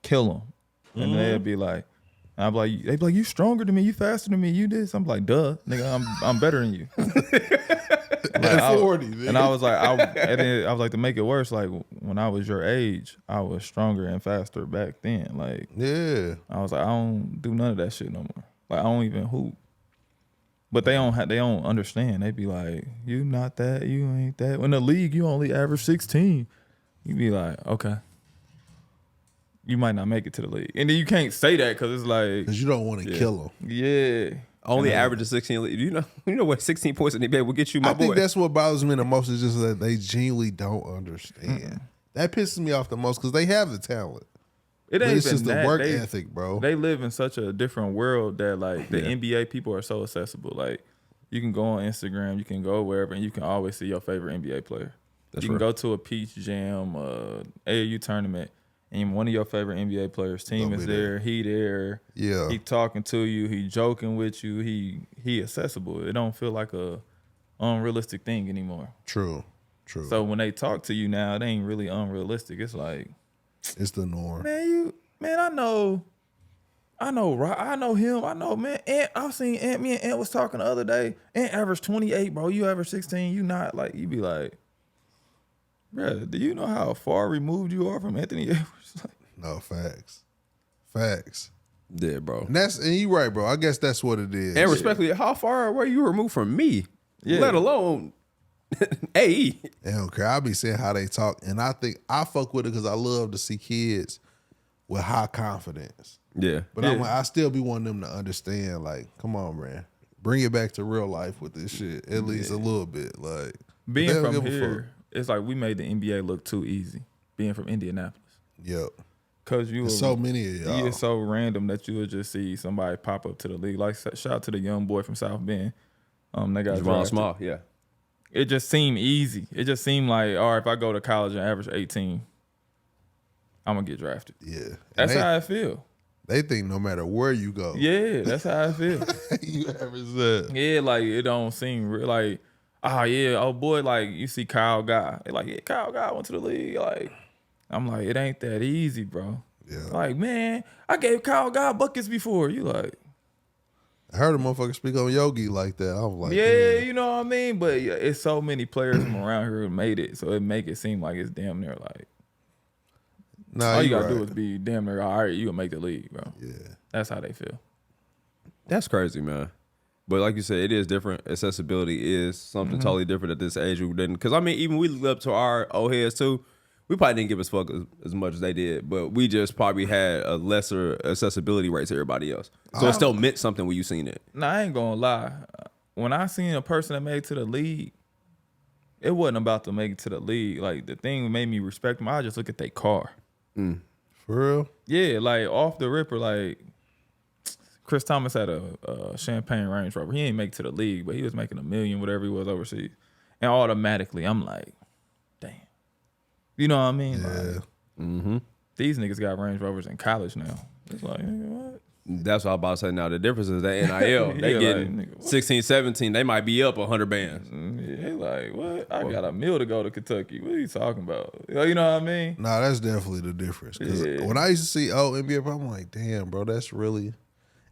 kill them, and they'd be like, they'd be like, you stronger than me, you faster than me, you this. I'm like, duh, nigga, I'm better than you. Like, 40, man. and I was like, and then I was like, to make it worse, like when I was your age, I was stronger and faster back then. Like Yeah. I was like, I don't do none of that shit no more. Like I don't even hoop. But they don't understand. They be like, you not that, you ain't that. In the league, you only average 16. You be like, okay. You might not make it to the league. And then you can't say that because it's like, Because you don't want to kill him. yeah. Only average of 16. You know what 16 points in the NBA will get you, my I boy. think that's what bothers me the most is just that they genuinely don't understand. That pisses me off the most because they have the talent. It But ain't it's even just the that. work They- ethic, bro. They live in such a different world that like the NBA people are so accessible. Like you can go on Instagram, you can go wherever, and you can always see your favorite NBA player. You can real. go to a Peach Jam, AAU tournament, and one of your favorite NBA players' team They'll is be there. there. He there. Yeah. He talking to you. He joking with you. He accessible. It don't feel like a unrealistic thing anymore. True. So when they talk to you now, it ain't really unrealistic. It's like, It's the norm. I know him. I know, man. Ant, I've seen Ant. Me and Ant was talking the other day. Ant averaged 28, bro. You average 16. You not like, you be like, Bruh, do you know how far removed you are from Anthony Edwards? No, facts. Yeah, bro. And you right, bro. I guess that's what it is. And respectfully, how far were you removed from me? Yeah. Let alone AE. They don't care. I be saying how they talk, and I think I fuck with it because I love to see kids with high confidence. Yeah. But I'm like, I still be wanting them to understand, like, come on, man. Bring it back to real life with this shit, at least a little bit. Like, Being they don't from give a fuck. here, it's like we made the NBA look too easy. Being from Indianapolis. Yep. Cause you There's so many of y'all. You're so random that you would just see somebody pop up to the league. Like shout out to the young boy from South Bend. They got Javon drafted. Small, yeah. It just seemed easy. It just seemed like, all right, if I go to college and average 18, I'm gonna get drafted. Yeah. And That's how I feel. They think no matter where you go, Yeah, that's how I feel. you average that. Yeah, like it don't seem real. Like, oh boy, like you see Kyle Guy. They like, yeah, Kyle Guy went to the league. Like, I'm like, it ain't that easy, bro. Yeah. Like, man, I gave Kyle Guy buckets before. You like, I heard a motherfucker speak on Yogi like that. I was like, yeah, you know what I mean? But yeah, it's so many players from around here who made it, so it make it seem like it's damn near like Nah, all you you gotta right. do is be damn near all right. You gonna make the league, bro. Yeah. That's how they feel. That's crazy, man. But like you said, it is different. Accessibility is something totally different at this age. We didn't, because I mean, even we look up to our old heads too. We probably didn't give us fuck as much as they did, but we just probably had a lesser accessibility rate to everybody else. So it still meant something when you seen it. Nah, I ain't gonna lie. When I seen a person that made it to the league, it wasn't about to make it to the league. Like the thing that made me respect them, I just look at their car. For real? Yeah, like off the ripper, like Chris Thomas had a Champagne Range Rover. He ain't make it to the league, but he was making $1 million, whatever he was overseas. And automatically, I'm like, damn. You know what I mean? Yeah. Like, these niggas got Range Rovers in college now. It's like, nigga, what? That's what I'm about to say now. The difference is that NIL, they Yeah, getting like, nigga, what? 16, 17, they might be up 100 bands. Yeah, like, what? I got a meal to go to Kentucky. What are you talking about? You know what I mean? Nah, that's definitely the difference. Because when I used to see NBA, bro, I'm like, damn, bro, that's really.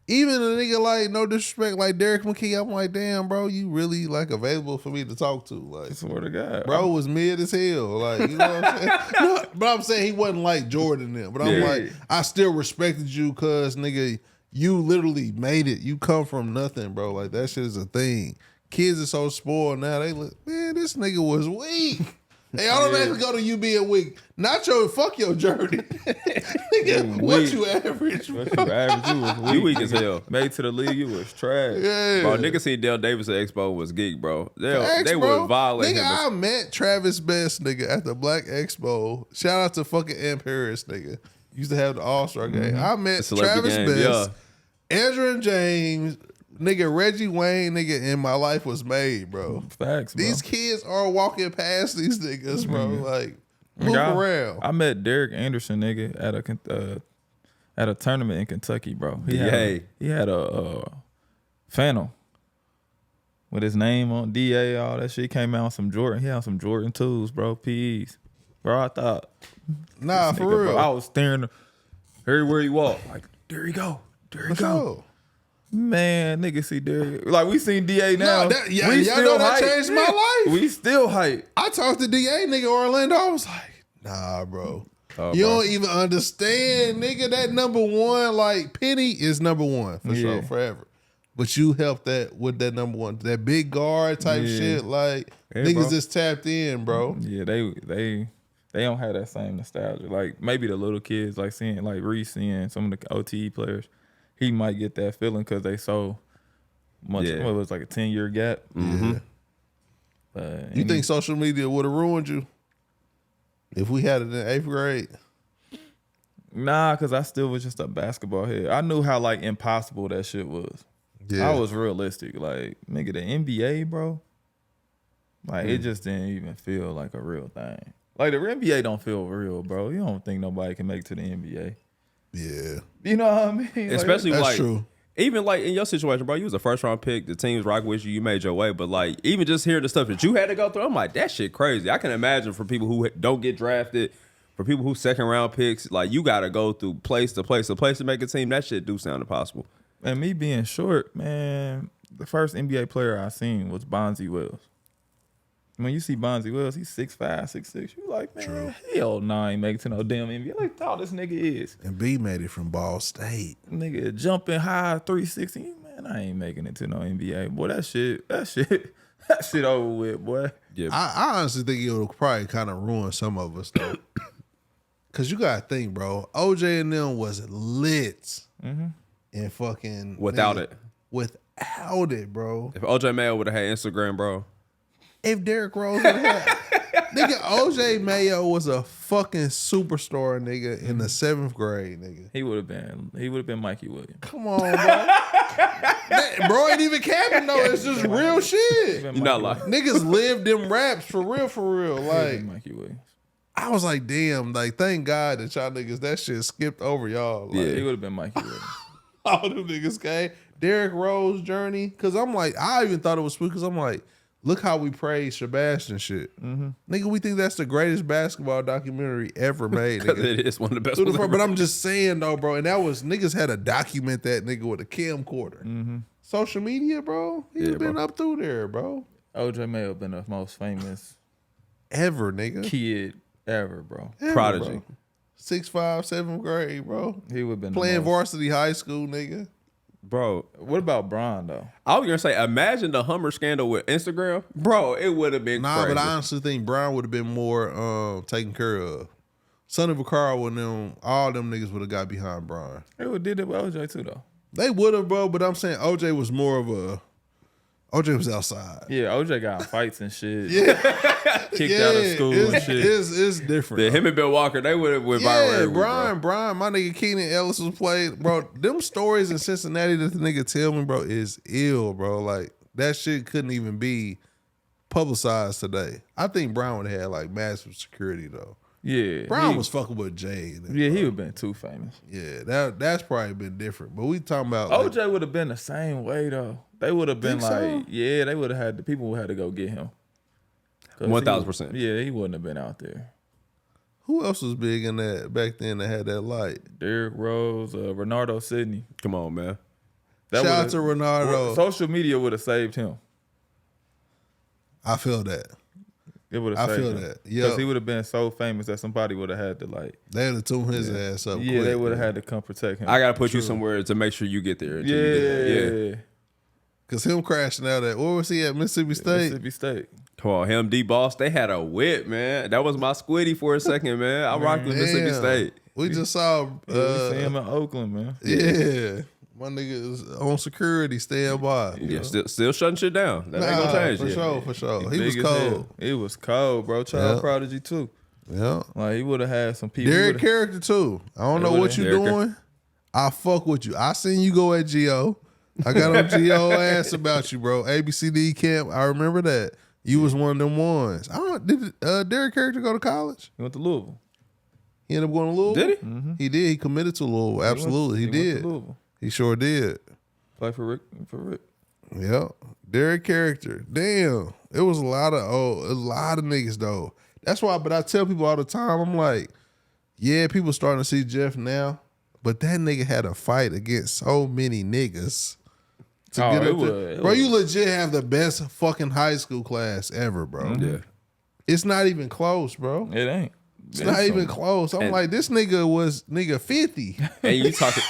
Even a nigga like, no disrespect, like Derrick McKee, I'm like, damn, bro, you really like available for me to talk to. Like, I swear to God. bro was mid as hell. Like, you know what I'm saying? No, but I'm saying he wasn't like Jordan then. But I'm Yeah. like, I still respected you because, nigga, you literally made it. You come from nothing, bro. Like, that shit is a thing. Kids are so spoiled now. They look, man, this nigga was weak. They automatically go to you being weak. Not your, fuck your journey. Nigga, what weak. you average, bro? What you average? You was You weak as hell. Made to the league, you was trash. Yeah. Bro, niggas seen Dale Davis at Expo was geek, bro. Facts, They bro. would violate nigga, him. I met Travis Best, nigga, at the Black Expo. Shout out to fucking Amp Harris, nigga. Used to have the All-Star game. I met Celebrity Travis game, Best, Andrew and James, nigga, Reggie Wayne, nigga, and my life was made, bro. Facts, bro. These kids are walking past these niggas, bro. Like, move Nigga, around. I met Derek Anderson, nigga, at a tournament in Kentucky, bro. He had a Phantom with his name on DA, all that shit. He came out on some Jordan. He had some Jordan 2s, bro, PEs. Bro, I thought, Nah, for nigga, real. bro, I was staring everywhere he walked. Like, there he go. There he Let's go. go. Man, nigga, see Derek. Like, we seen DA now. that- yeah, we y'all still know that hype. changed my life. We still hype. I talked to DA, nigga, Orlando. I was like, nah, bro. Oh, You bro. don't even understand, nigga. That number one, like, Penny is number one for sure, forever. But you helped that with that number one, that big guard type shit. Like, Yeah, niggas bro. just tapped in, bro. Yeah, they don't have that same nostalgia. Like maybe the little kids, like seeing like Reese, seeing some of the OTE players, he might get that feeling because they so much. Yeah. What it was like a 10-year gap. Yeah. But You think social media would have ruined you if we had it in 8th grade? Nah, because I still was just a basketball head. I knew how like impossible that shit was. Yeah. I was realistic. Like nigga, the NBA, bro. Like it just didn't even feel like a real thing. Like the NBA don't feel real, bro. You don't think nobody can make it to the NBA. Yeah. You know what I mean? Like, Especially That's like, true. even like in your situation, bro, you was a first round pick. The team was rocking with you. You made your way. But like, even just hearing the stuff that you had to go through, I'm like, that shit crazy. I can imagine for people who don't get drafted, for people who second round picks, like you got to go through place to place to make a team. That shit do sound impossible. And me being short, man, the first NBA player I seen was Bonzi Wells. When you see Bonzi Wells, he's 6'5", 6'6". You like, man, hell no, I ain't making to no damn NBA. Like, how this nigga is. And B made it from Ball State. Nigga jumping high 360. Man, I ain't making it to no NBA. Boy, that shit over with, boy. Yeah. I honestly think it'll probably kind of ruin some of us though. Cause you gotta think, bro. OJ and them was lit and fucking Without nigga, it. Without it, bro. If OJ Mayo would have had Instagram, bro. If Derrick Rose would have nigga, OJ Mayo was a fucking superstar, nigga, in the 7th grade, nigga. He would have been Mikey Williams. Come on, bro. Man, bro ain't even capping though. It's just real shit. You're not lying. Niggas lived them raps for real. Like Mikey Williams. I was like, damn, like thank God that y'all niggas that shit skipped over y'all. Like, He would have been Mikey Williams. all them niggas came. Derrick Rose journey. Cause I'm like, I even thought it was sweet because I'm like, look how we praise Sebastian shit. Nigga, we think that's the greatest basketball documentary ever made. Because Nigga. it is one of the best Through the ones front, ever. but I'm just saying though, bro, and that was niggas had to document that nigga with a camcorder. Social media, bro. He's Yeah, been bro. up through there, bro. OJ Mayo been the most famous Ever, nigga. kid ever, bro. Ever, Prodigy. bro. 6'5", 7th grade, bro. He would have been Playing the most. varsity high school, nigga. Bro, What about Bron though? I was going to say, imagine the Hummer scandal with Instagram. Bro, it would have been Nah, crazy. but I honestly think Brown would have been more taken care of. Sonny Vaccaro and them, all them niggas would have got behind Brown. They would did it with OJ too though. They would have, bro, but I'm saying OJ was more of a... OJ was outside. Yeah, OJ got in fights and shit. Yeah. Kicked out of school and it's, shit. it's different. Yeah, him and Bill Walker, they would have went viral. Yeah, every week, bro. Brian, my nigga Keenan Ellis was played. Bro, them stories in Cincinnati that the nigga tell me, bro, is ill, bro. Like, that shit couldn't even be publicized today. I think Brown would have had, like, massive security, though. Yeah. Brown was fucking with Jay. Yeah, he would have been too famous. Yeah, that's probably been different. But we talking about... OJ would have been the same way though. They would have been Think so? like, yeah, they would have had the people would have to go get him. 1000%. Yeah, he wouldn't have been out there. Who else was big in that back then that had that light? Derrick Rose, Renardo Sidney. Come on, man. Shout out to Renardo. Social media would have saved him. I feel that. It would have I saved feel him. that. Yeah. Because he would have been so famous that somebody would have had to like. They had to tune his ass up Yeah, quick. they would have had to come protect him. I got to put you somewhere to make sure you get there. until you get there. Yeah. Because him crashing out at, where was he at, Mississippi State? Mississippi State. Come on, him, D-Boss, they had a whip, man. That was my squiddy for a second, man. I rocked with Mississippi Damn. State. We just saw, We see him in Oakland, man. yeah, my nigga is on security, stand by. Yeah, still shutting shit down. That ain't Nah, gonna change for yet. sure. He was Big as hell. cold. He was cold, bro. Child Yeah. prodigy too. Yeah. Like he would have had some people. Derrick character too. I don't know what you Derrick. doing. I fuck with you. I seen you go at Geo. I got on Geo ass about you, bro. ABCD camp. I remember that. You was one of them ones. Did Derrick character go to college? He went to Louisville. He ended up going to Louisville? Did he? He did. He committed to Louisville. Absolutely. He went to did. Louisville. He sure did. Play for Rick. Yeah. Derrick character. Damn. It was a lot of niggas though. That's why, but I tell people all the time, I'm like, yeah, people starting to see Jeff now, but that nigga had a fight against so many niggas. To Oh, get it up was- there. it Bro, you was- legit have the best fucking high school class ever, bro. Yeah. It's not even close, bro. It ain't. It's not even close. I'm And- like, this nigga was 50. And you talking.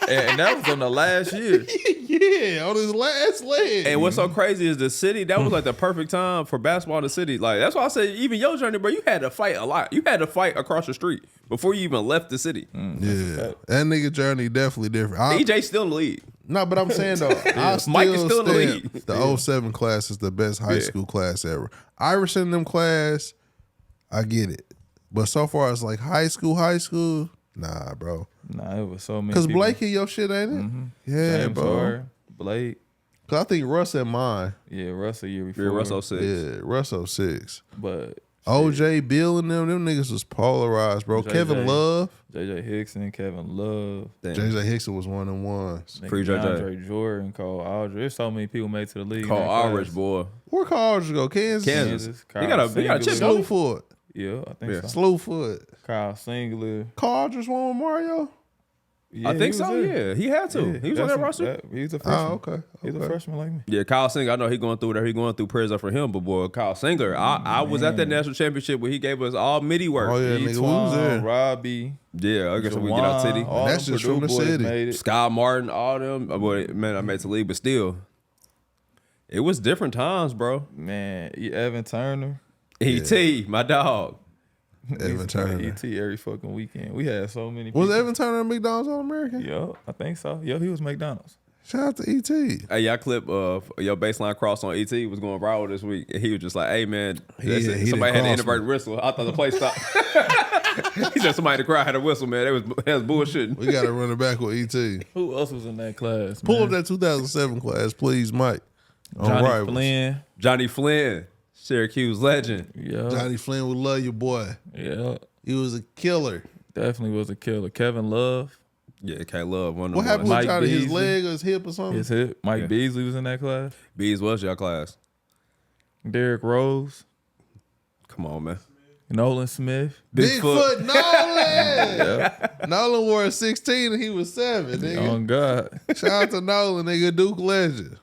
And that was on the last year. Yeah, on his last leg. And what's so crazy is the city, that was like the perfect time for basketball in the city. Like, that's why I said, even your journey, bro, you had to fight a lot. You had to fight across the street before you even left the city. Yeah, that nigga journey definitely different. EJ still in the lead. No, but I'm saying though, I still Mike is still in the stand league. the 07 class is the best high school class ever. Iverson them class, I get it. But so far as like high school, nah, bro. Nah, it was so many. Because people. Blake in your shit, ain't it? Yeah, James bro. Harden, Blake. Cause I think Russ at mine. Yeah, Russell year before. Yeah, Russell 06. Yeah, Russ 06. But OJ, Bill and them niggas was polarized, bro. JJ. Kevin Love. JJ Hickson, Kevin Love, JJ Hickson was one of them ones. Free JJ. Andre Jordan, Cole Aldridge. There's so many people made to the league. Call in that Aldridge, class. boy. Where College go? Kansas? Kansas. Kyle He got a chip, Singler. don't he? Slewfoot. Yeah, I think so. Slewfoot. Kyle Singler. Aldridge one with Mario? Yeah, I he think was so. there. Yeah, he had to. Yeah, he was on that that's- roster. He's a freshman. Oh, okay. He's a Okay. freshman like me. Yeah, Kyle Singer. I know he going through whatever he going through. Prayers up for him. But boy, Kyle Singer, I was at that national championship where he gave us all MIDI work. Oh, yeah, nigga, we was there. Robbie, Yeah, I guess when we get out city. all That's them just Purdue from the boys city. made it. Sky Martin, all them. Boy, man, I made the league, but still, it was different times, bro. Man, Evan Turner. ET, my dog. Evan Turner. ET every fucking weekend. We had so many Was people. Evan Turner a McDonald's All-American? Yo, I think so. Yo, he was McDonald's. Shout out to E.T. Hey, y'all clip of your baseline cross on ET was going viral this week. And he was just like, hey, man, He that's it. didn't Somebody had an cross inadvertent whistle. I thought the play stopped. He said somebody in the crowd had a whistle, man. That was bullshitting. We got to run it back with E.T. Who else was in that class? Pull man? up that 2007 class, please, Mike. On Johnny Rivals. Flynn. Johnny Flynn, Syracuse legend. Yeah. Johnny Flynn would love your boy. Yeah. He was a killer. Definitely was a killer. Kevin Love. Yeah, K Love, one of What the happened ones. with Mike Johnny? His Beasley. leg or his hip or something? His hip. Mike Yeah. Beasley was in that class. Bees was your class. Derrick Rose. Come on, man. Nolan Smith. Bigfoot Nolan. Nolan wore a 16 and he was 7, nigga. Oh, God. Shout out to Nolan, nigga. Duke legend.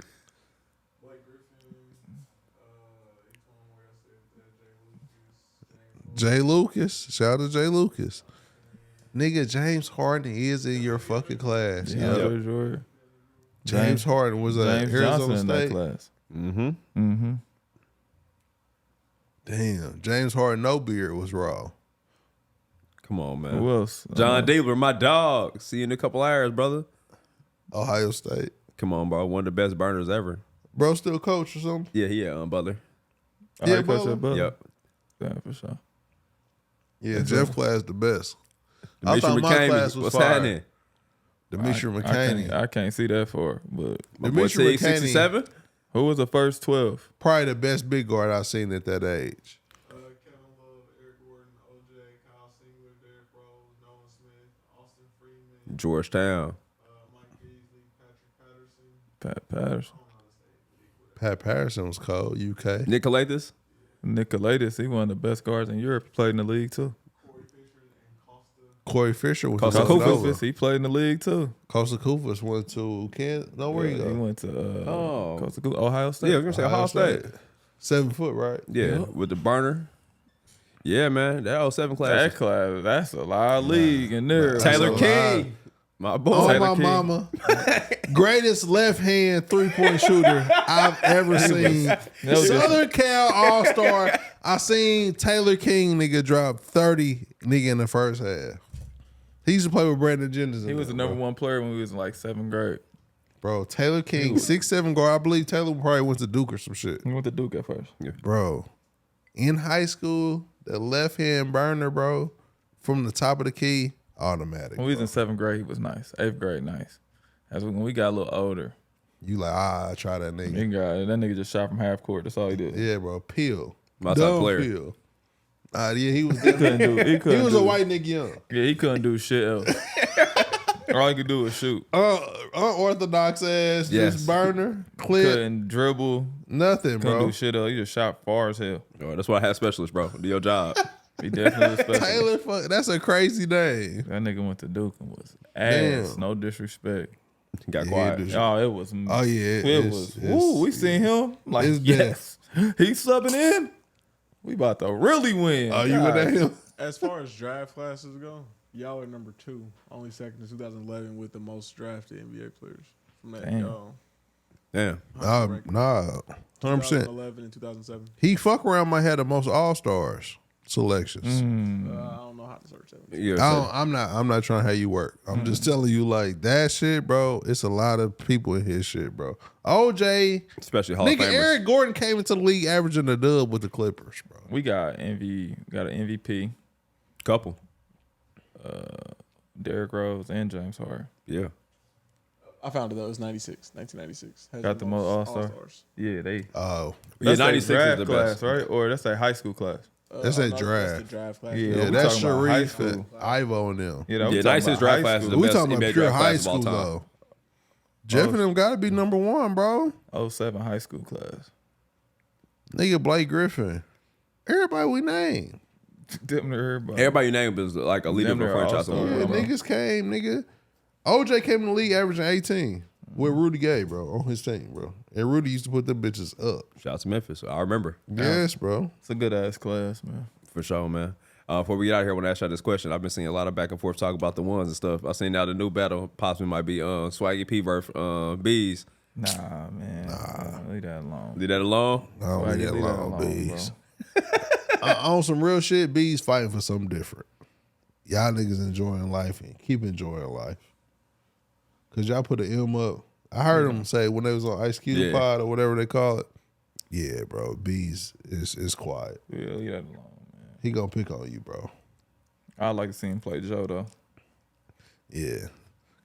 Blake Griffin, each one where I said Jay Lucas, Jay Lucas. Shout out to Jay Lucas. Nigga, James Harden is in your fucking class. Yeah. yo. Jordan. James Harden was at James Johnson Arizona in that State. class. Mm-hmm. Mm-hmm. Damn. James Harden, no beard, was raw. Come on, man. Who else? John Diebler, my dog. See you in a couple hours, brother. Ohio State. Come on, bro. One of the best burners ever. Bro still coach or something? Yeah, Butler. Oh, Yeah, he coached Butler. at Butler. Yep. Yeah, for sure. Yeah, Jeff class the best. I Demetri thought my McCamey, class was what's fire. happening? Demetri McCaney. I can't see that far, but My boy Demetri Teague, McCaney. 67? who was the first 12? Probably the best big guard I've seen at that age. Kevin Love, Eric Gordon, OJ, Kyle Singler, Derrick Rose, Nolan Smith, Austin Freeman, Georgetown. Mike Beasley, Patrick Patterson. Pat Patterson. Pat Patterson was cold, UK. Nick Calathis? Nicolaidis, he one of the best guards in Europe. He played in the league too. Corey Fisher and Costa. Corey Fisher was Costa Costa Koufos. Koufos. He played in the league too. Costa Koufos went to where he He go? went to Oh. Costa Rica, Ohio State. Yeah, I was going to say Ohio State. 7 foot, right? Yeah, with the burner. Yeah, man. That 07 class. That class, that's a live league in there. Taylor That's a King. My boy. Oh, Taylor my King. mama. Greatest left-hand three-point shooter I've ever seen. was Southern Cal All-Star. I seen Taylor King, nigga, drop 30, nigga, in the first half. He used to play with Brandon Jennings. He was the number one player when we was in like 7th grade. Bro, Taylor King, 6'7" guard. I believe Taylor probably went to Duke or some shit. He went to Duke at first. Bro, in high school, the left-hand burner, bro, from the top of the key, automatic. When we was bro. in 7th grade, he was nice. 8th grade, nice. As when we got a little older, You like, I try that nigga. that nigga just shot from half court. That's all he did. Yeah, bro, Peel. My type Dumb player. Peel. Yeah, he was He couldn't do. He he couldn't was do, a white nigga young. Yeah, he couldn't do shit else. All he could do was shoot. Unorthodox ass, Yes. just burner, clip, Couldn't dribble. nothing, Couldn't bro. do shit else. He just shot far as hell. Oh, that's why I had specialists, bro. Do your job. He definitely was special. Taylor, fuck, that's a crazy name. That nigga went to Duke and was ass. Damn. No disrespect. Got Yeah, quiet. dude. Oh, it was. Oh, yeah, it it's- was. it's- Woo, we seen him. I'm like, it's yes, he's subbing in. We about to really win. Oh, you with God. that him? As far as draft classes go, y'all are number 2, only second in 2011 with the most drafted NBA players. From that, Damn. y'all. Damn. Nah, 100%. 2011 and 2007. He fuck around might have the most All-Stars selections. I don't know how to search that. Yeah, I'm not trying to have you work. I'm just telling you, like, that shit, bro, it's a lot of people in his shit, bro. OJ, especially Hall of nigga, Famers. Eric Gordon came into the league averaging a dub with the Clippers, bro. We got an MVP. Couple. Derrick Rose and James Harden. Yeah. I found it though. It was 1996. Has Got the most All-Star. All-Stars. Yeah, they. Oh, Yeah, That's their 96 is draft the class, best. right? Or that's a high school class. That's a no, draft. That's the draft class. Yeah. yeah, we that's talking about high Sharif school. and Ivo and them. You know, we Yeah, talking 96 about draft high class is school. the We best talking about NBA pure draft high class of all school time. though. Jeff and them got to be number 1, bro. 07 high school class. Nigga, Blake Griffin. Everybody we name. Damn near everybody. Everybody you name is like a leader Damn of a near franchise. all-star. Yeah, bro. niggas came, nigga. OJ came in the league averaging 18 with Rudy Gay, bro, on his team, bro. And Rudy used to put them bitches up. Shout out to Memphis. I remember. Yes, bro. It's a good ass class, man. For sure, man. Before we get out of here, I want to ask y'all this question. I've been seeing a lot of back and forth talk about the ones and stuff. I seen now the new battle possibly might be Swaggy P versus Bees. Nah, man. Leave that alone. Leave that alone? I don't Swaggy, leave that leave that alone, alone, Bees. On some real shit, Bees fighting for something different. Y'all niggas enjoying life and keep enjoying life. Cause y'all put an M up. I heard him say when they was on Ice Cube pod or whatever they call it. Yeah, bro. Bees is quiet. Yeah, leave that alone, man. He gonna pick on you, bro. I'd like to see him play Joe, though. Yeah.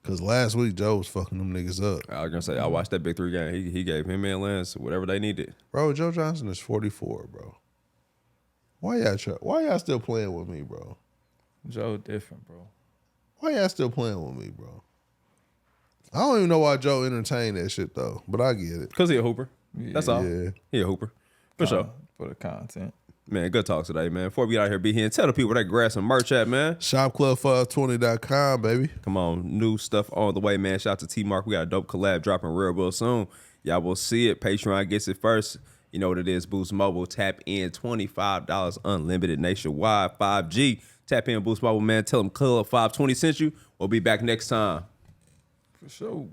Cause last week Joe was fucking them niggas up. I was gonna say I watched that Big 3 game. He gave him and Lance whatever they needed. Bro, Joe Johnson is 44, bro. Why y'all still playing with me, bro? Joe different, bro. Why y'all still playing with me, bro? I don't even know why Joe entertained that shit though, but I get it. Cause he a hooper. That's all. Yeah. He a hooper. For sure. For the content. Man, good talk today, man. Before we get out here, B Hen, tell the people where they grab some merch at, man. Shopclub520.com, baby. Come on, new stuff on the way, man. Shout out to T-Mark. We got a dope collab dropping real soon. Y'all will see it. Patreon gets it first. You know what it is. Boost Mobile. Tap in. $25 unlimited nationwide. 5G. Tap in Boost Mobile, man. Tell them Club 520 sent you. We'll be back next time. For sure.